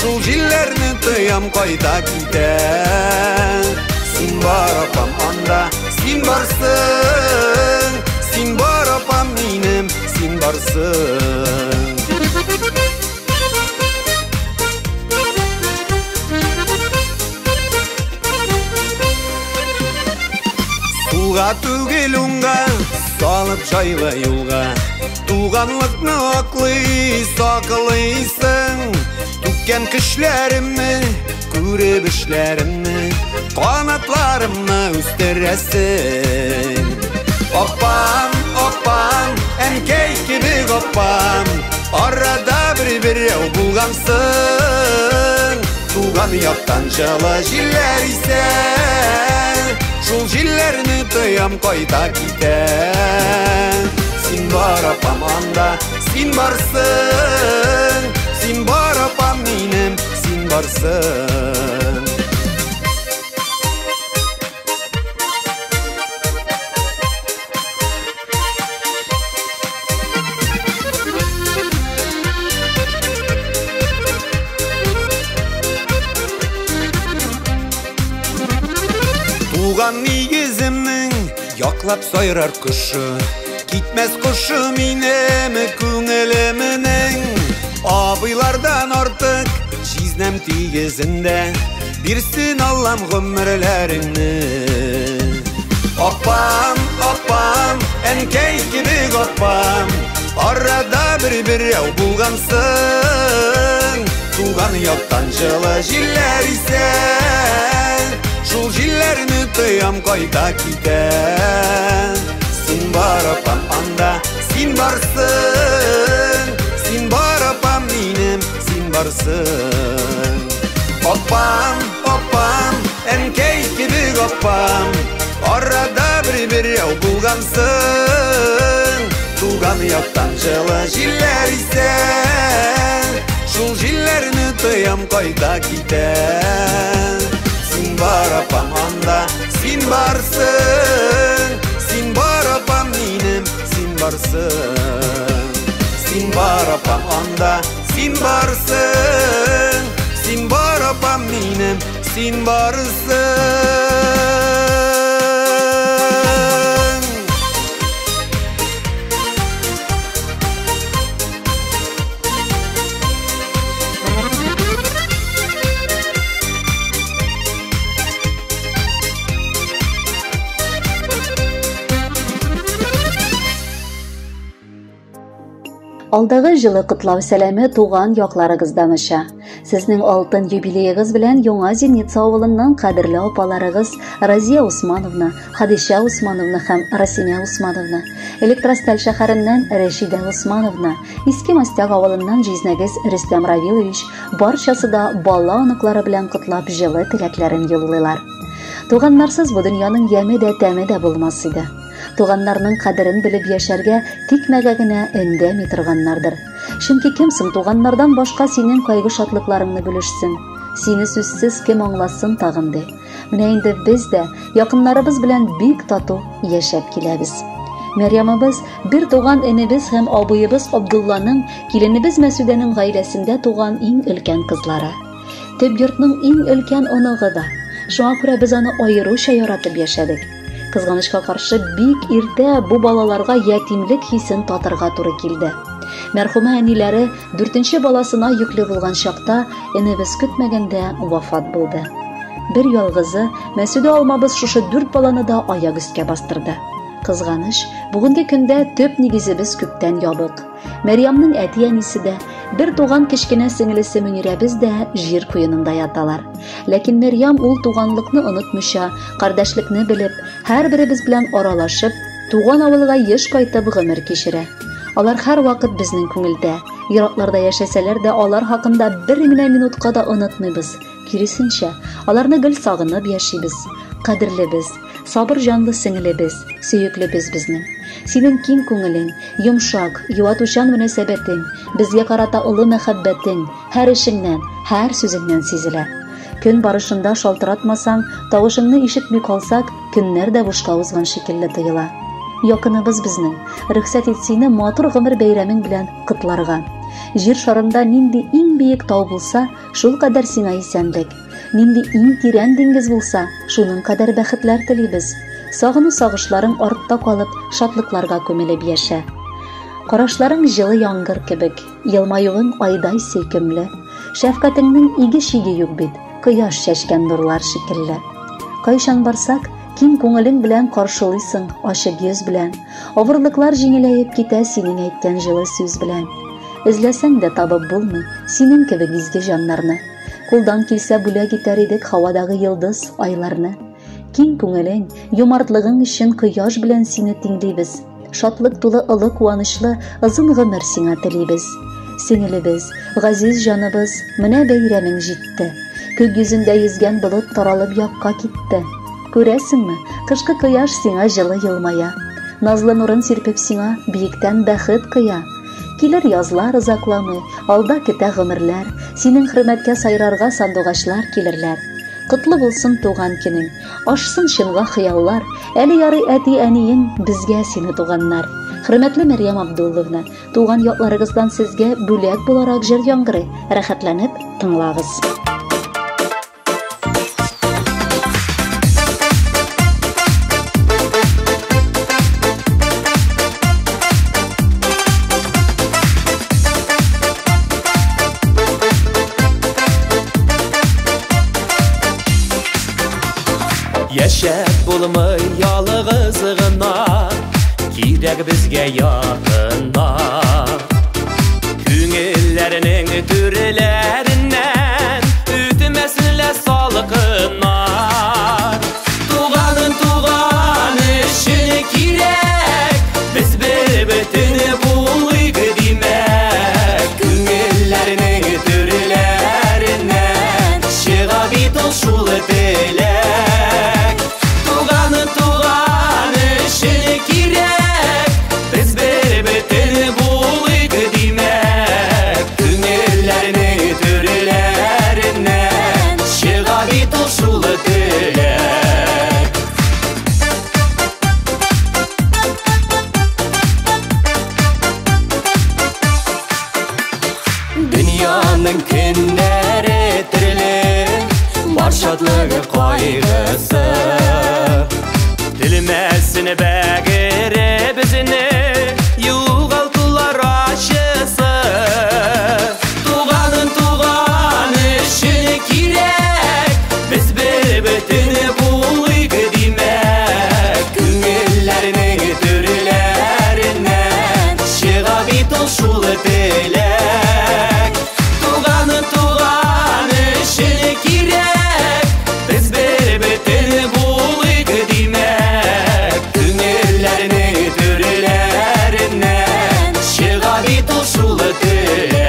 Шул җилләрне тоям кайда китә. Син бар апам анда, син барсың. Син бар апам минем, син барсың. Суга түгел уңга, салып җайлы юлга. Туганлыкны аклый, саклыйсың. Түккән көчләремне, күреп эшләремне, канатларымны үстерәсең. Апам, апам, әнкәй кебек апам. Арада берәү булгансың. Туган яктан җылы җилләр исә. Шул җилләрне тоям кайда китә. Син бар апам анда, син барсың. Син бар апам минем, син барсың. Туган нигеземнең яклап сайрар кошы. Китмәс кошы минем күңелемнең. Абыйлардан артык җизнәм тигезендә. Бирсен Аллам гомерләреңне. Апам, апам, әнкәй кебек апам. Арада берәү булгансың. Туган яктан җылы җилләр исә. Шул җилләрне тоям кайда китә. Син бар апам анда, син барсың. Син бар апам минем, син барсың. Опам, опам, әнкәй кебек опам, арада бір яу булгансың. Туган яктан жылы җилләр исән, шул җилләрне тоям кайда китәр. Син бар апам анда, син барсың, син бар апам минем, син барсың. Син бар апам анда, син барсың, син бар апам минем, син барсың. Алдагы жылы кутлау сәламе туган якларыгыздан уша. Сезнең алтын юбилеегыз белән Яңа Зеница авылыннан кадерле апаларыгыз Разия Усмановна, Хадиша Усмановна һәм Расимя Усмановна, Электросталь шәһәреннән Рәшидә Усмановна, Иске Мастяк авылыннан Жизнәгез Рөстәм Равилович барчасы да бала аныклары белән кутлап җылы теләкләрен юллыйлар. Туганнарсыз бу дөньяның яме дә тәме дә булмас иде. Туганнарның кадерен белеп яшәргә тикмәгә генә өндәми торганнардыр. Чөнки кем соң туганнардан башка синең кайгы шатлыкларыңны бүлешсен? Сине сүзсез кем аңласын тагын ди. Менә инде без дә якыннарыбыз белән бик тату яшәп киләбез. Мәрьямыбыз бер туган энебез һәм абыебыз Абдулланың, киленебез Мәсүдәнең гаиләсендә туган иң өлкән кызлары. Төп йортның иң өлкән оныгы да. Шуңа күрә без аны аеруча яратып яшәдек. Кызганычка каршы бик иртә бу балаларга ятимлек хисен татырга туры килде. Мәрхүмә әниләре 4нче баласына йөкле булган чакта энебез көтмәгәндә вафат булды. Бер ялгызы Мәсүдә алмабыз шушы 4 баланы да аяк өскә бастырды. Кызганыч, бүгенге көндә төп нигезебез күптән ябык. Мәрьямның әти-әнисе дә, бер туган кечкенә сеңлесе Мөнирәбез дә җир куенында яталар. Ләкин Мәрьям ул туганлыкны онытмыйча, кардәшлекне белеп, һәрберебез белән аралашып, туган авылга еш кайтып гомер кичерә. Алар һәр вакыт безнең күңелдә. Еракларда яшәсәләр дә алар хакында бер генә минутка да онытмыйбыз. Киресенчә, аларны гел сагынып яшибез. Кадерлебез, сабыр җанлы сеңлебез, сөеклебез безнең. Синең киң күңелең, йомшак, юатучан мөнәсәбәтең, безгә карата олы мәхәббәтең һәр эшеңнән, һәр сүзеңнән сизелә. Көн барышында шалтыратмасаң, тавышыңны ишетми калсак, көннәр дә бушка узган шикелле тоела. Якыныбыз безнең, рөхсәт ит сине матур гомер бәйрәмең белән котларга. Җир шарында нинди иң биек тау булса, шул кадәр сиңа исәнлек. Нинди иң тирән диңгез булса, шуның кадәр бәхетләр телибез. Сагыну сагышларың артта калып, шатлыкларга күмелеп яшә. Карашларың җылы яңгыр кебек, елмаюың айдай сөйкемле. Шәфкатеңнең иге-шиге юк бит, кояш чәчкән нурлар шикелле. Кайчан барсак, киң күңелең белән каршылыйсың, ачык йөз белән. Авырлыклар җиңеләеп китә синең әйткән җылы сүз белән. Эзләсәң дә табып булмый синең кебек изге җаннарны. Кулдан килсә бүләк итәр идек һавадагы йолдыз, айларны. Киң күңелең, юмартлыгың өчен кояш белән сине тиңлибез. Шатлык тулы олы куанычлы озын гомер сиңа телибез. Сеңелебез, газиз җаныбыз, менә бәйрәмең җитте. Күк йөзендә йөзгән болыт таралып якка китте. Күрәсеңме, кышкы кояш сиңа җылы елмая. Назлы нурын сирпеп сиңа биектән бәхет кыя. Килер язлар озакламый, алда көтә гомерләр, синең хөрмәткә сайрарга сандугачлар килерләр. Котлы булсын туган көнең, ашсын чынга хыяллар, әле ярый әти-әниең безгә сине туганнар. Хөрмәтле Мәрьям Абдулловна, туган якларыгыздан сезгә бүләк буларак җыр яңгырый. Рәхәтләнеп тыңлагыз. Яшәп булмый ялыгыз гына, кирәк безгә якынна. Күңелләрнең түреләреннән үтмәсенләр салкыннар. Туган өчен кирәк, без бер-бөтен булыйк димәк. Күңелләрнең түреләреннән Dünyanın günleri türlü, var şadlığı kaygısı. Dilmesin bəgiri bizini, yuğaltılar aşısı. Tuğanın işini kirek, biz bir bütünü bulayık demek. Güngüllerinin türlerinden, şığa bir toşulu dilek. Tuğanın işini kirek, biz bir bütünü bulayık demek. Güngüllerinin türlerinden, şığa bir toşulu dilek.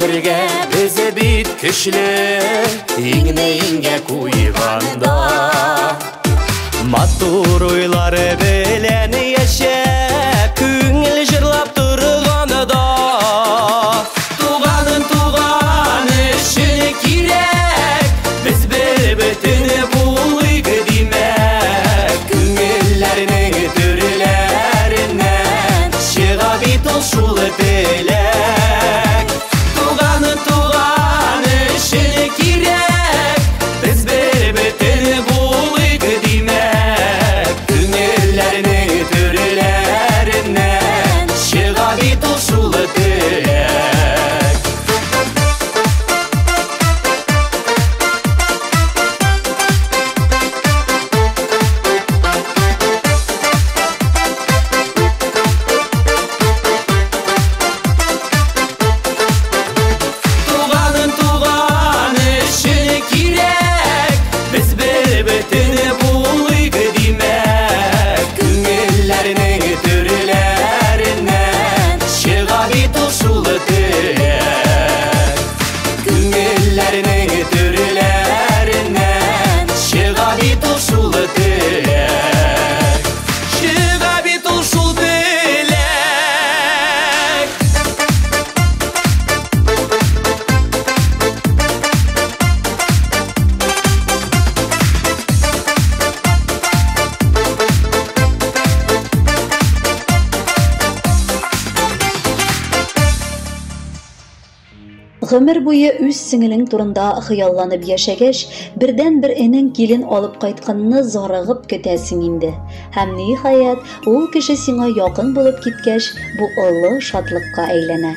Birge bize bit güçlü, iğne kuyğanda. Matur oyları bilen yaşa, küngül jırlap durğanıda. Tuğanın işini kirek, biz bir bütünü bulayık demek. Küngüllerinin türlerinden, şığa bir toşulu dilek. Tuğanın işini kirek, biz bir bütünü bulayık demek. Güngüllerinin türlerinden, şığa bir toşulu dilek. Tuğanın işini kirek, biz bir bütünü bulayık demek. Güngüllerinin türlerinden, şığa bir toşulu dilek. Güngüllerinin türlerinden, şığa bir toşulu dilek. Şığa bir toşulu dilek. Гомер буе үз сеңелең турында хыялланып яшәгәч, бердән-бер энең килен алып кайтканны зарыгып көтәсең инде. Һәм ниһаять, ул кеше сиңа якын булып киткәч, бу олы шатлыкка әйләнә.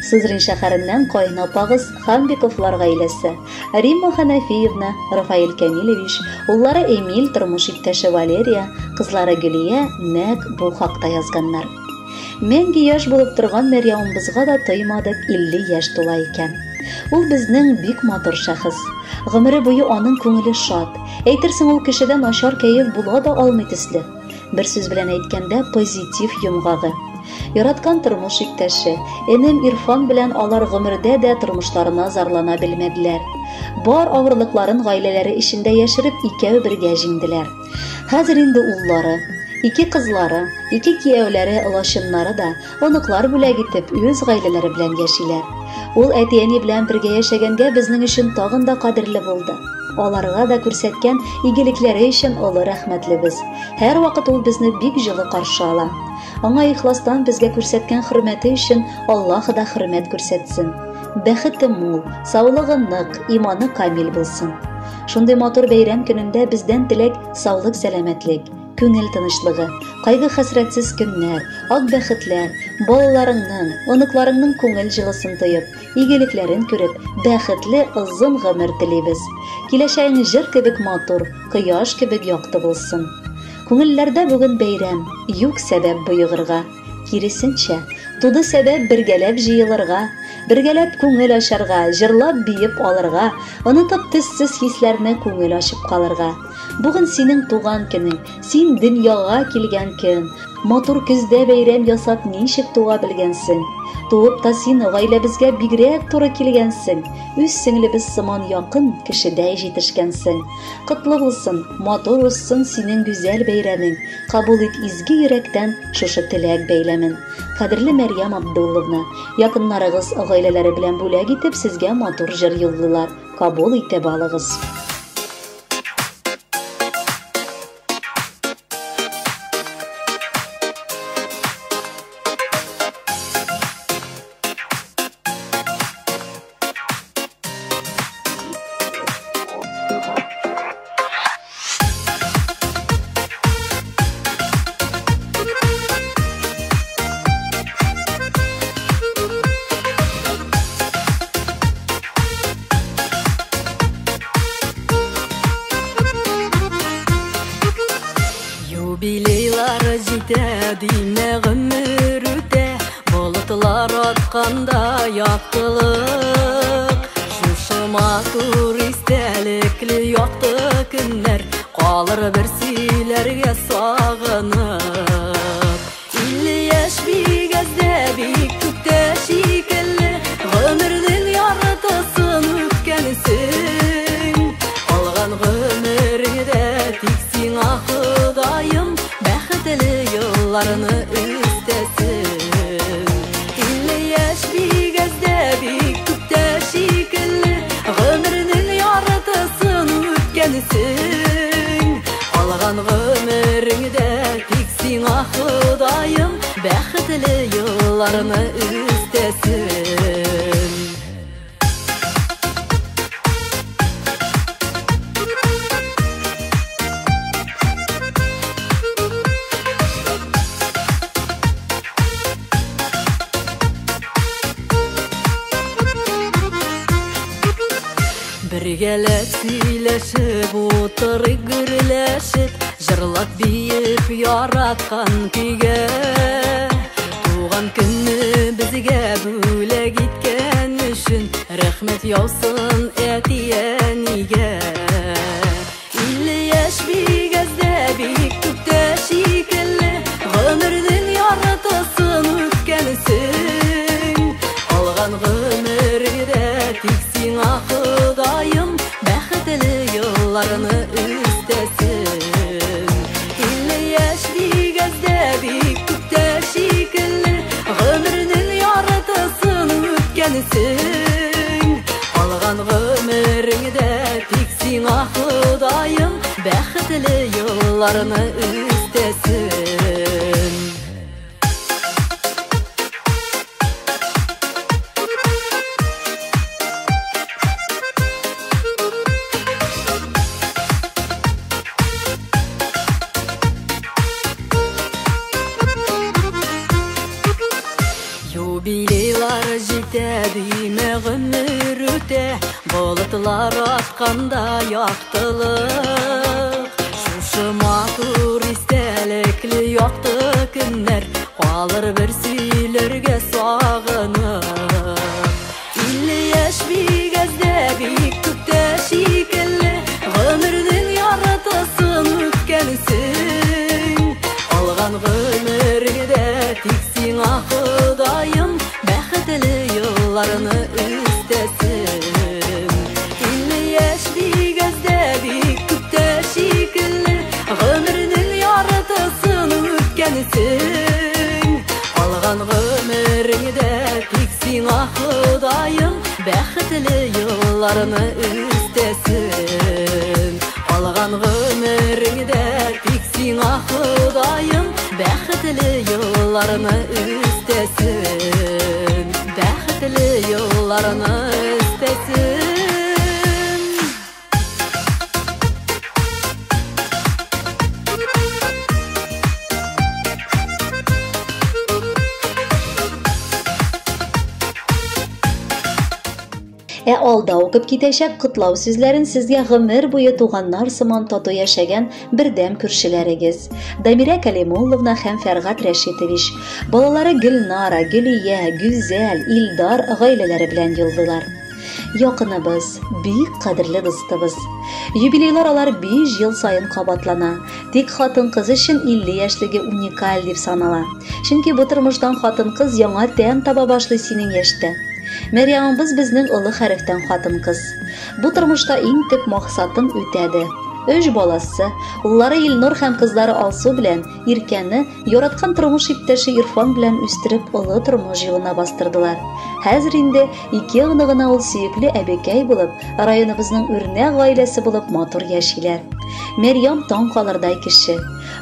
Сызрин шәһәреннән кайын апагыз Ханбековлар гаиләсе, Римма Ханафиевна, Рафаэль Камилевич, уллары Эмиль, тормыш иптәше Валерия, кызлары Гөлия нәкъ бу хакта язганнар. Мәңге яшь булып торган Мәрьямбызга да тоймадык 50 яшь тула икән. Ул безнең бик матур шәхес. Гомере буе аның күңеле шат. Әйтерсең, ул кешедән начар кәеф була да алмый төсле. Бер сүз белән әйткәндә, позитив йомгагы. Яраткан тормыш иптәше, энем Ирфан белән алар гомердә дә тормышларына зарлана белмәделәр. Бар авырлыкларын гаиләләре ишендә яшереп икәү бергә җиңделәр. Хәзер инде уллары, 2 кызлары, 2 кияүләре, лашыннары да оныклар бүләк итеп үз гаиләләре белән яшиләр. Ул әти-әни белән бергә яшәгәнгә безнең өчен тагын да кадерле булды. Аларга да күрсәткән игелекләре өчен олы рәхмәтлебез. Һәр вакыт ул безне бик җылы каршы ала. Аңа ихластан безгә күрсәткән хөрмәте өчен Аллаһ да хөрмәт күрсәтсен. Бәхете мул, саулыгы нык, иманы камил булсын. Шундый матур бәйрәм көнендә бездән теләк саулык, сәламәтлек, күңел тынычлыгы, кайгы хәсрәтсез көннәр, ак бәхетләр, балаларыңның, оныкларыңның күңел җылысын тоеп, игелекләрен күреп, бәхетле озын гомер телибез. Киләчәгең җыр кебек матур, кояш кебек якты булсын. Күңелләрдә бүген бәйрәм, юк сәбәп боегырга. Киресенчә, туды сәбәп бергәләп җыелырга, бергәләп күңел ачарга, җырлап биеп алырга, онытып төссез хисләрне күңел ачып калырга. Бүген синең туган көнең, син дөньяга килгән көн. Матур көздә бәйрәм ясап ничек туга белгәнсең? Туып та син гаиләбезгә бигрәк туры килгәнсең. Үз сеңлебез сыман якын кешедәй җитешкәнсең. Котлы булсын, матур узсын синең гүзәл бәйрәмең. Кабул ит изге йөрәктән шушы теләк бәйләмен. Кадерле Мәрьям Абдулловна, якыннарыгыз гаиләләре белән бүләк итеп сезгә матур җыр юллыйлар. Кабул итеп алыгыз. Юбилейлар җитә, димә гомер үтә, болытлар атканда яктылык. Шушы матур истәлекле якты көннәр, калыр бер сөйләргә сагынып. 50 яшь бик әздә, бик күптә шикелле, гомернең яртысын үткәнсең. Алган гомергә тик сиңа Ходаем бәхетле елларны үстәсен. 50 яшь бик әздә, бик күптә шикелле, гомернең яртысын үткәнсең. Алган гомергә тик сиңа Ходаем бәхетле елларны үстәсен. Бергәләп сөйләшеп, утырып гөрләшеп, җырлап биеп яраткан көйгә. Туган көнне безгә бүләк иткән өчен рәхмәт яусын әти-әнигә. 50 яшь бик әздә, бик күптә шикелле, гомернең яртысын үткәнсең. Алган гомергә тик сиңа Ходаем бәхетле елларны үстәсен. 50 яшь бик әздә, бик күптә шикелле, гомернең яртысын үткәнсең. Алган гомергә тик сиңа Ходаем бәхетле елларны үстәсен. Юбилейлар җитә, димә гомер үтә, болытлар атканда яктылык. Шушы матур истәлекле якты көннәр, калыр бер сөйләргә сагынып. 50 яшь бик әздә, бик күптә шикелле, гомернең яртысын үткәнсең. Алган гомергә тик сиңа Ходаем бәхетле елларны үстәсен. 50 яшь бик әздә, бик күптә шикелле, гомернең яртысын үткәнсең. Алган гомергә тик сиңа Ходаем бәхетле елларны үстәсен. Алган гомергә тик сиңа Ходаем бәхетле елларны үстәсен. Бәхетле елларны үстәсен. Алда укып китәчәк котлау сүзләрен сезгә гомер буе туганнар сыман тату яшәгән бердәм күршеләрегез Дамира Калимулловна һәм Фәргат Рәшитович, балалары Гөлнара, Гөлия, Гүзәл, Илдар гаиләләре белән юлдылар. якыныбыз, бик кадерле дустыбыз. Юбилейлар алар 5 ел сайын кабатлана. Тик хатын-кыз өчен 50 яшьлеге уникаль дип санала. Чөнки бу тормыштан хатын-кыз яңа тәм таба башлый синең яшьтә. Мәрьямбыз безнең олы хәрефтән хатын-кыз. Бу тормышта иң төп максатын үтәде. 3 баласы, уллары Илнур һәм кызлары Алсу белән Иркәне яраткан тормыш иптәше Ирфан белән үстереп олы тормыш юлына бастырдылар. Хәзер инде 2 гына гына ул сөекле әбекәй булып, районыбызның үрнәк гаиләсе булып матур яшиләр. Мәрьям таң калырдай кеше.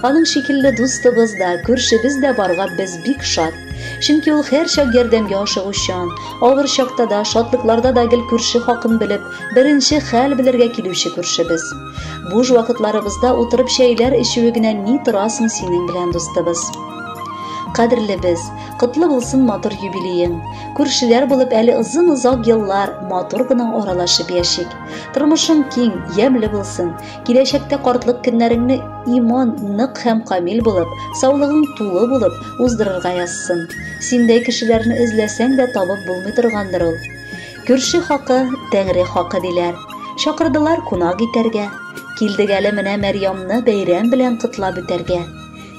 Аның шикелле дустыбыз да, күршебез дә барга без бик шат. Чөнки ул һәр чак ярдәмгә ашыгучан, авыр чакта да, шатлыкларда да гел күрше хакын белеп, беренче хәл белергә килүче күршебез. Буш вакытларыбызда утырып шәйләр ичүе генә ни торасың синең белән дустыбыз. Кадерлебез, котлы булсын матур юбилеең. Күршеләр булып әле озын-озак еллар матур гына аралашып яшик. Тормышың киң, ямьле булсын. Киләчәктә картлык көннәреңне иман, нык һәм камил булып, саулыгың тулы булып уздырырга язсын. Синдәй кешеләрне эзләсәң дә табып булмый торгандыр ул. Күрше хакы, тәңре хакы диләр. Чакырдылар кунак итәргә. Килдек әле менә Мәрьямны бәйрәм белән котлап үтәргә.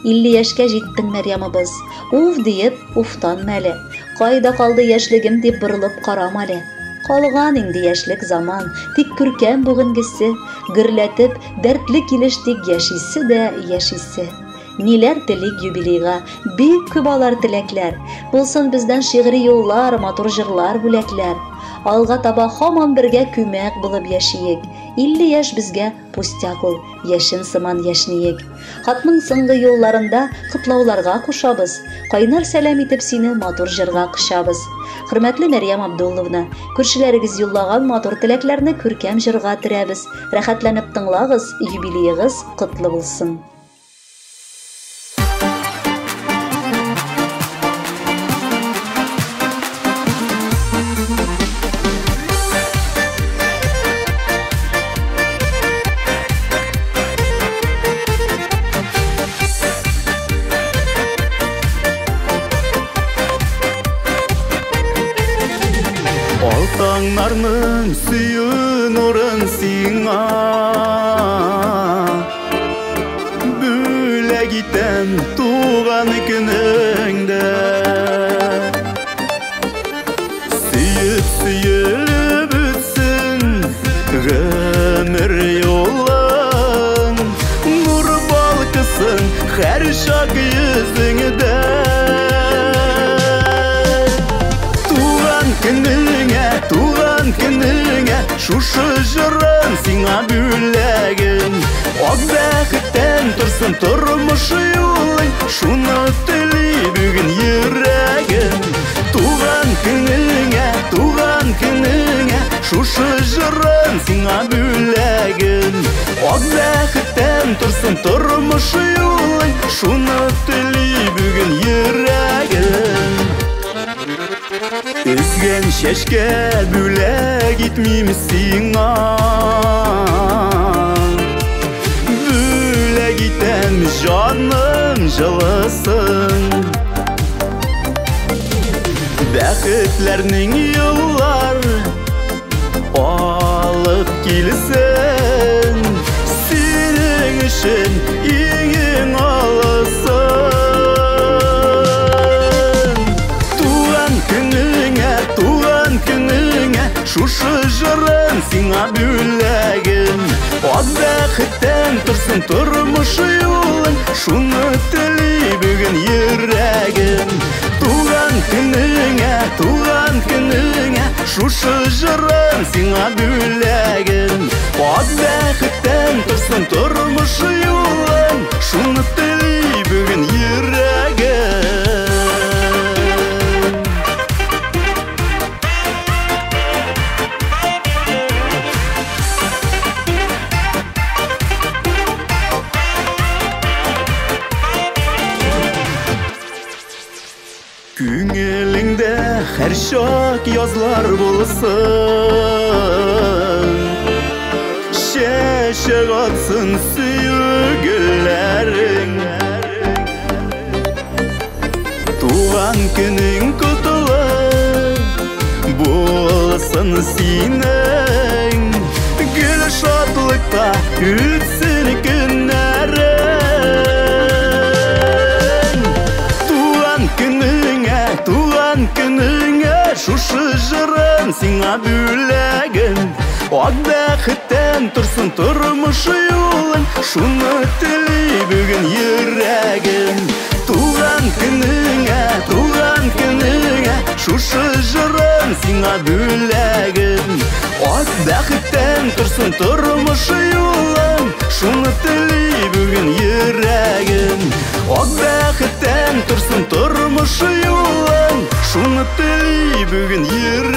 50 яшькә җиттең Мәрьямыбыз. Уф диеп, уфтан мәле. Кайда калды яшьлегем дип борылып карам әле. Калган инде яшьлек заман, тик күркәм бүгенгесе, гөрләтеп, дәртле килеш тик яшисе дә яшисе. Ниләр телик юбилейга, бик күп алар теләкләр. Булсын бездән шигъри юллар, матур җырлар бүләкләр. Алга таба һаман бергә күмәк булып яшиек. 50 яшь безгә пустяк ул, яшен сыман яшниек. Хатның соңгы юлларында котлауларга кушабыз. Кайнар сәлам итеп сине матур җырга кышабыз. Хөрмәтле Мәрьям Абдулловна, күршеләрегез юллаган матур теләкләрне күркәм җырга төрәбез. Рәхәтләнеп тыңлагыз, юбилеегыз котлы булсын. Алтаңнарның сүйін орын сиңа Бүләк итәм туған күнеңдә Сөйіп үтсін гомер юлың Нур балкысын һәр шак йөзеңдә Туған көнеңә шушы җырын сиңа бүләгем Ак бәхеттән торсын тормыш юлың Шуны тели бүген йөрәгем Туган көнеңә шушы җырын сиңа бүләгем Ак бәхеттән торсын тормыш юлың Шуны тели бүген йөрәгем Үзгән чәчкә бүләк итмим сиңа Бүләк итәм җаным җылысын Бәхетләрнең юллар алып килсен Синең өчен иң алысын Туган көнеңә шушы җырын сиңа бүләгем Ак бәхеттән торсын тормыш юлың Шуны тели бүген йөрәгем Туган көнеңә шушы җырын сиңа бүләгем Ак бәхеттән торсын тормыш юлың Шуны тели бүген йөрәгем Күңелеңдә һәр чак язлар булсын Чәчәк атсын сөю гөлләрең Туган көнең котлы булсын бақытын синең, гүл шатлықта үтсін күннәрің. Туған күніңе шушы жырым сиңа бүләгім. Ак бәхеттен тұрсын тұрмыш юлың, шуны тілей бүгін йөрәгім. Туған күніңе шушы жырым сиңа бүләгім. Ак бәхеттен тұрсын тұрмыш юлың, шуны тілей бүгін йөрәгім. Ак бәхеттен тұрсын тұрмыш юлың, шуны тілей бүгін йөрәгім.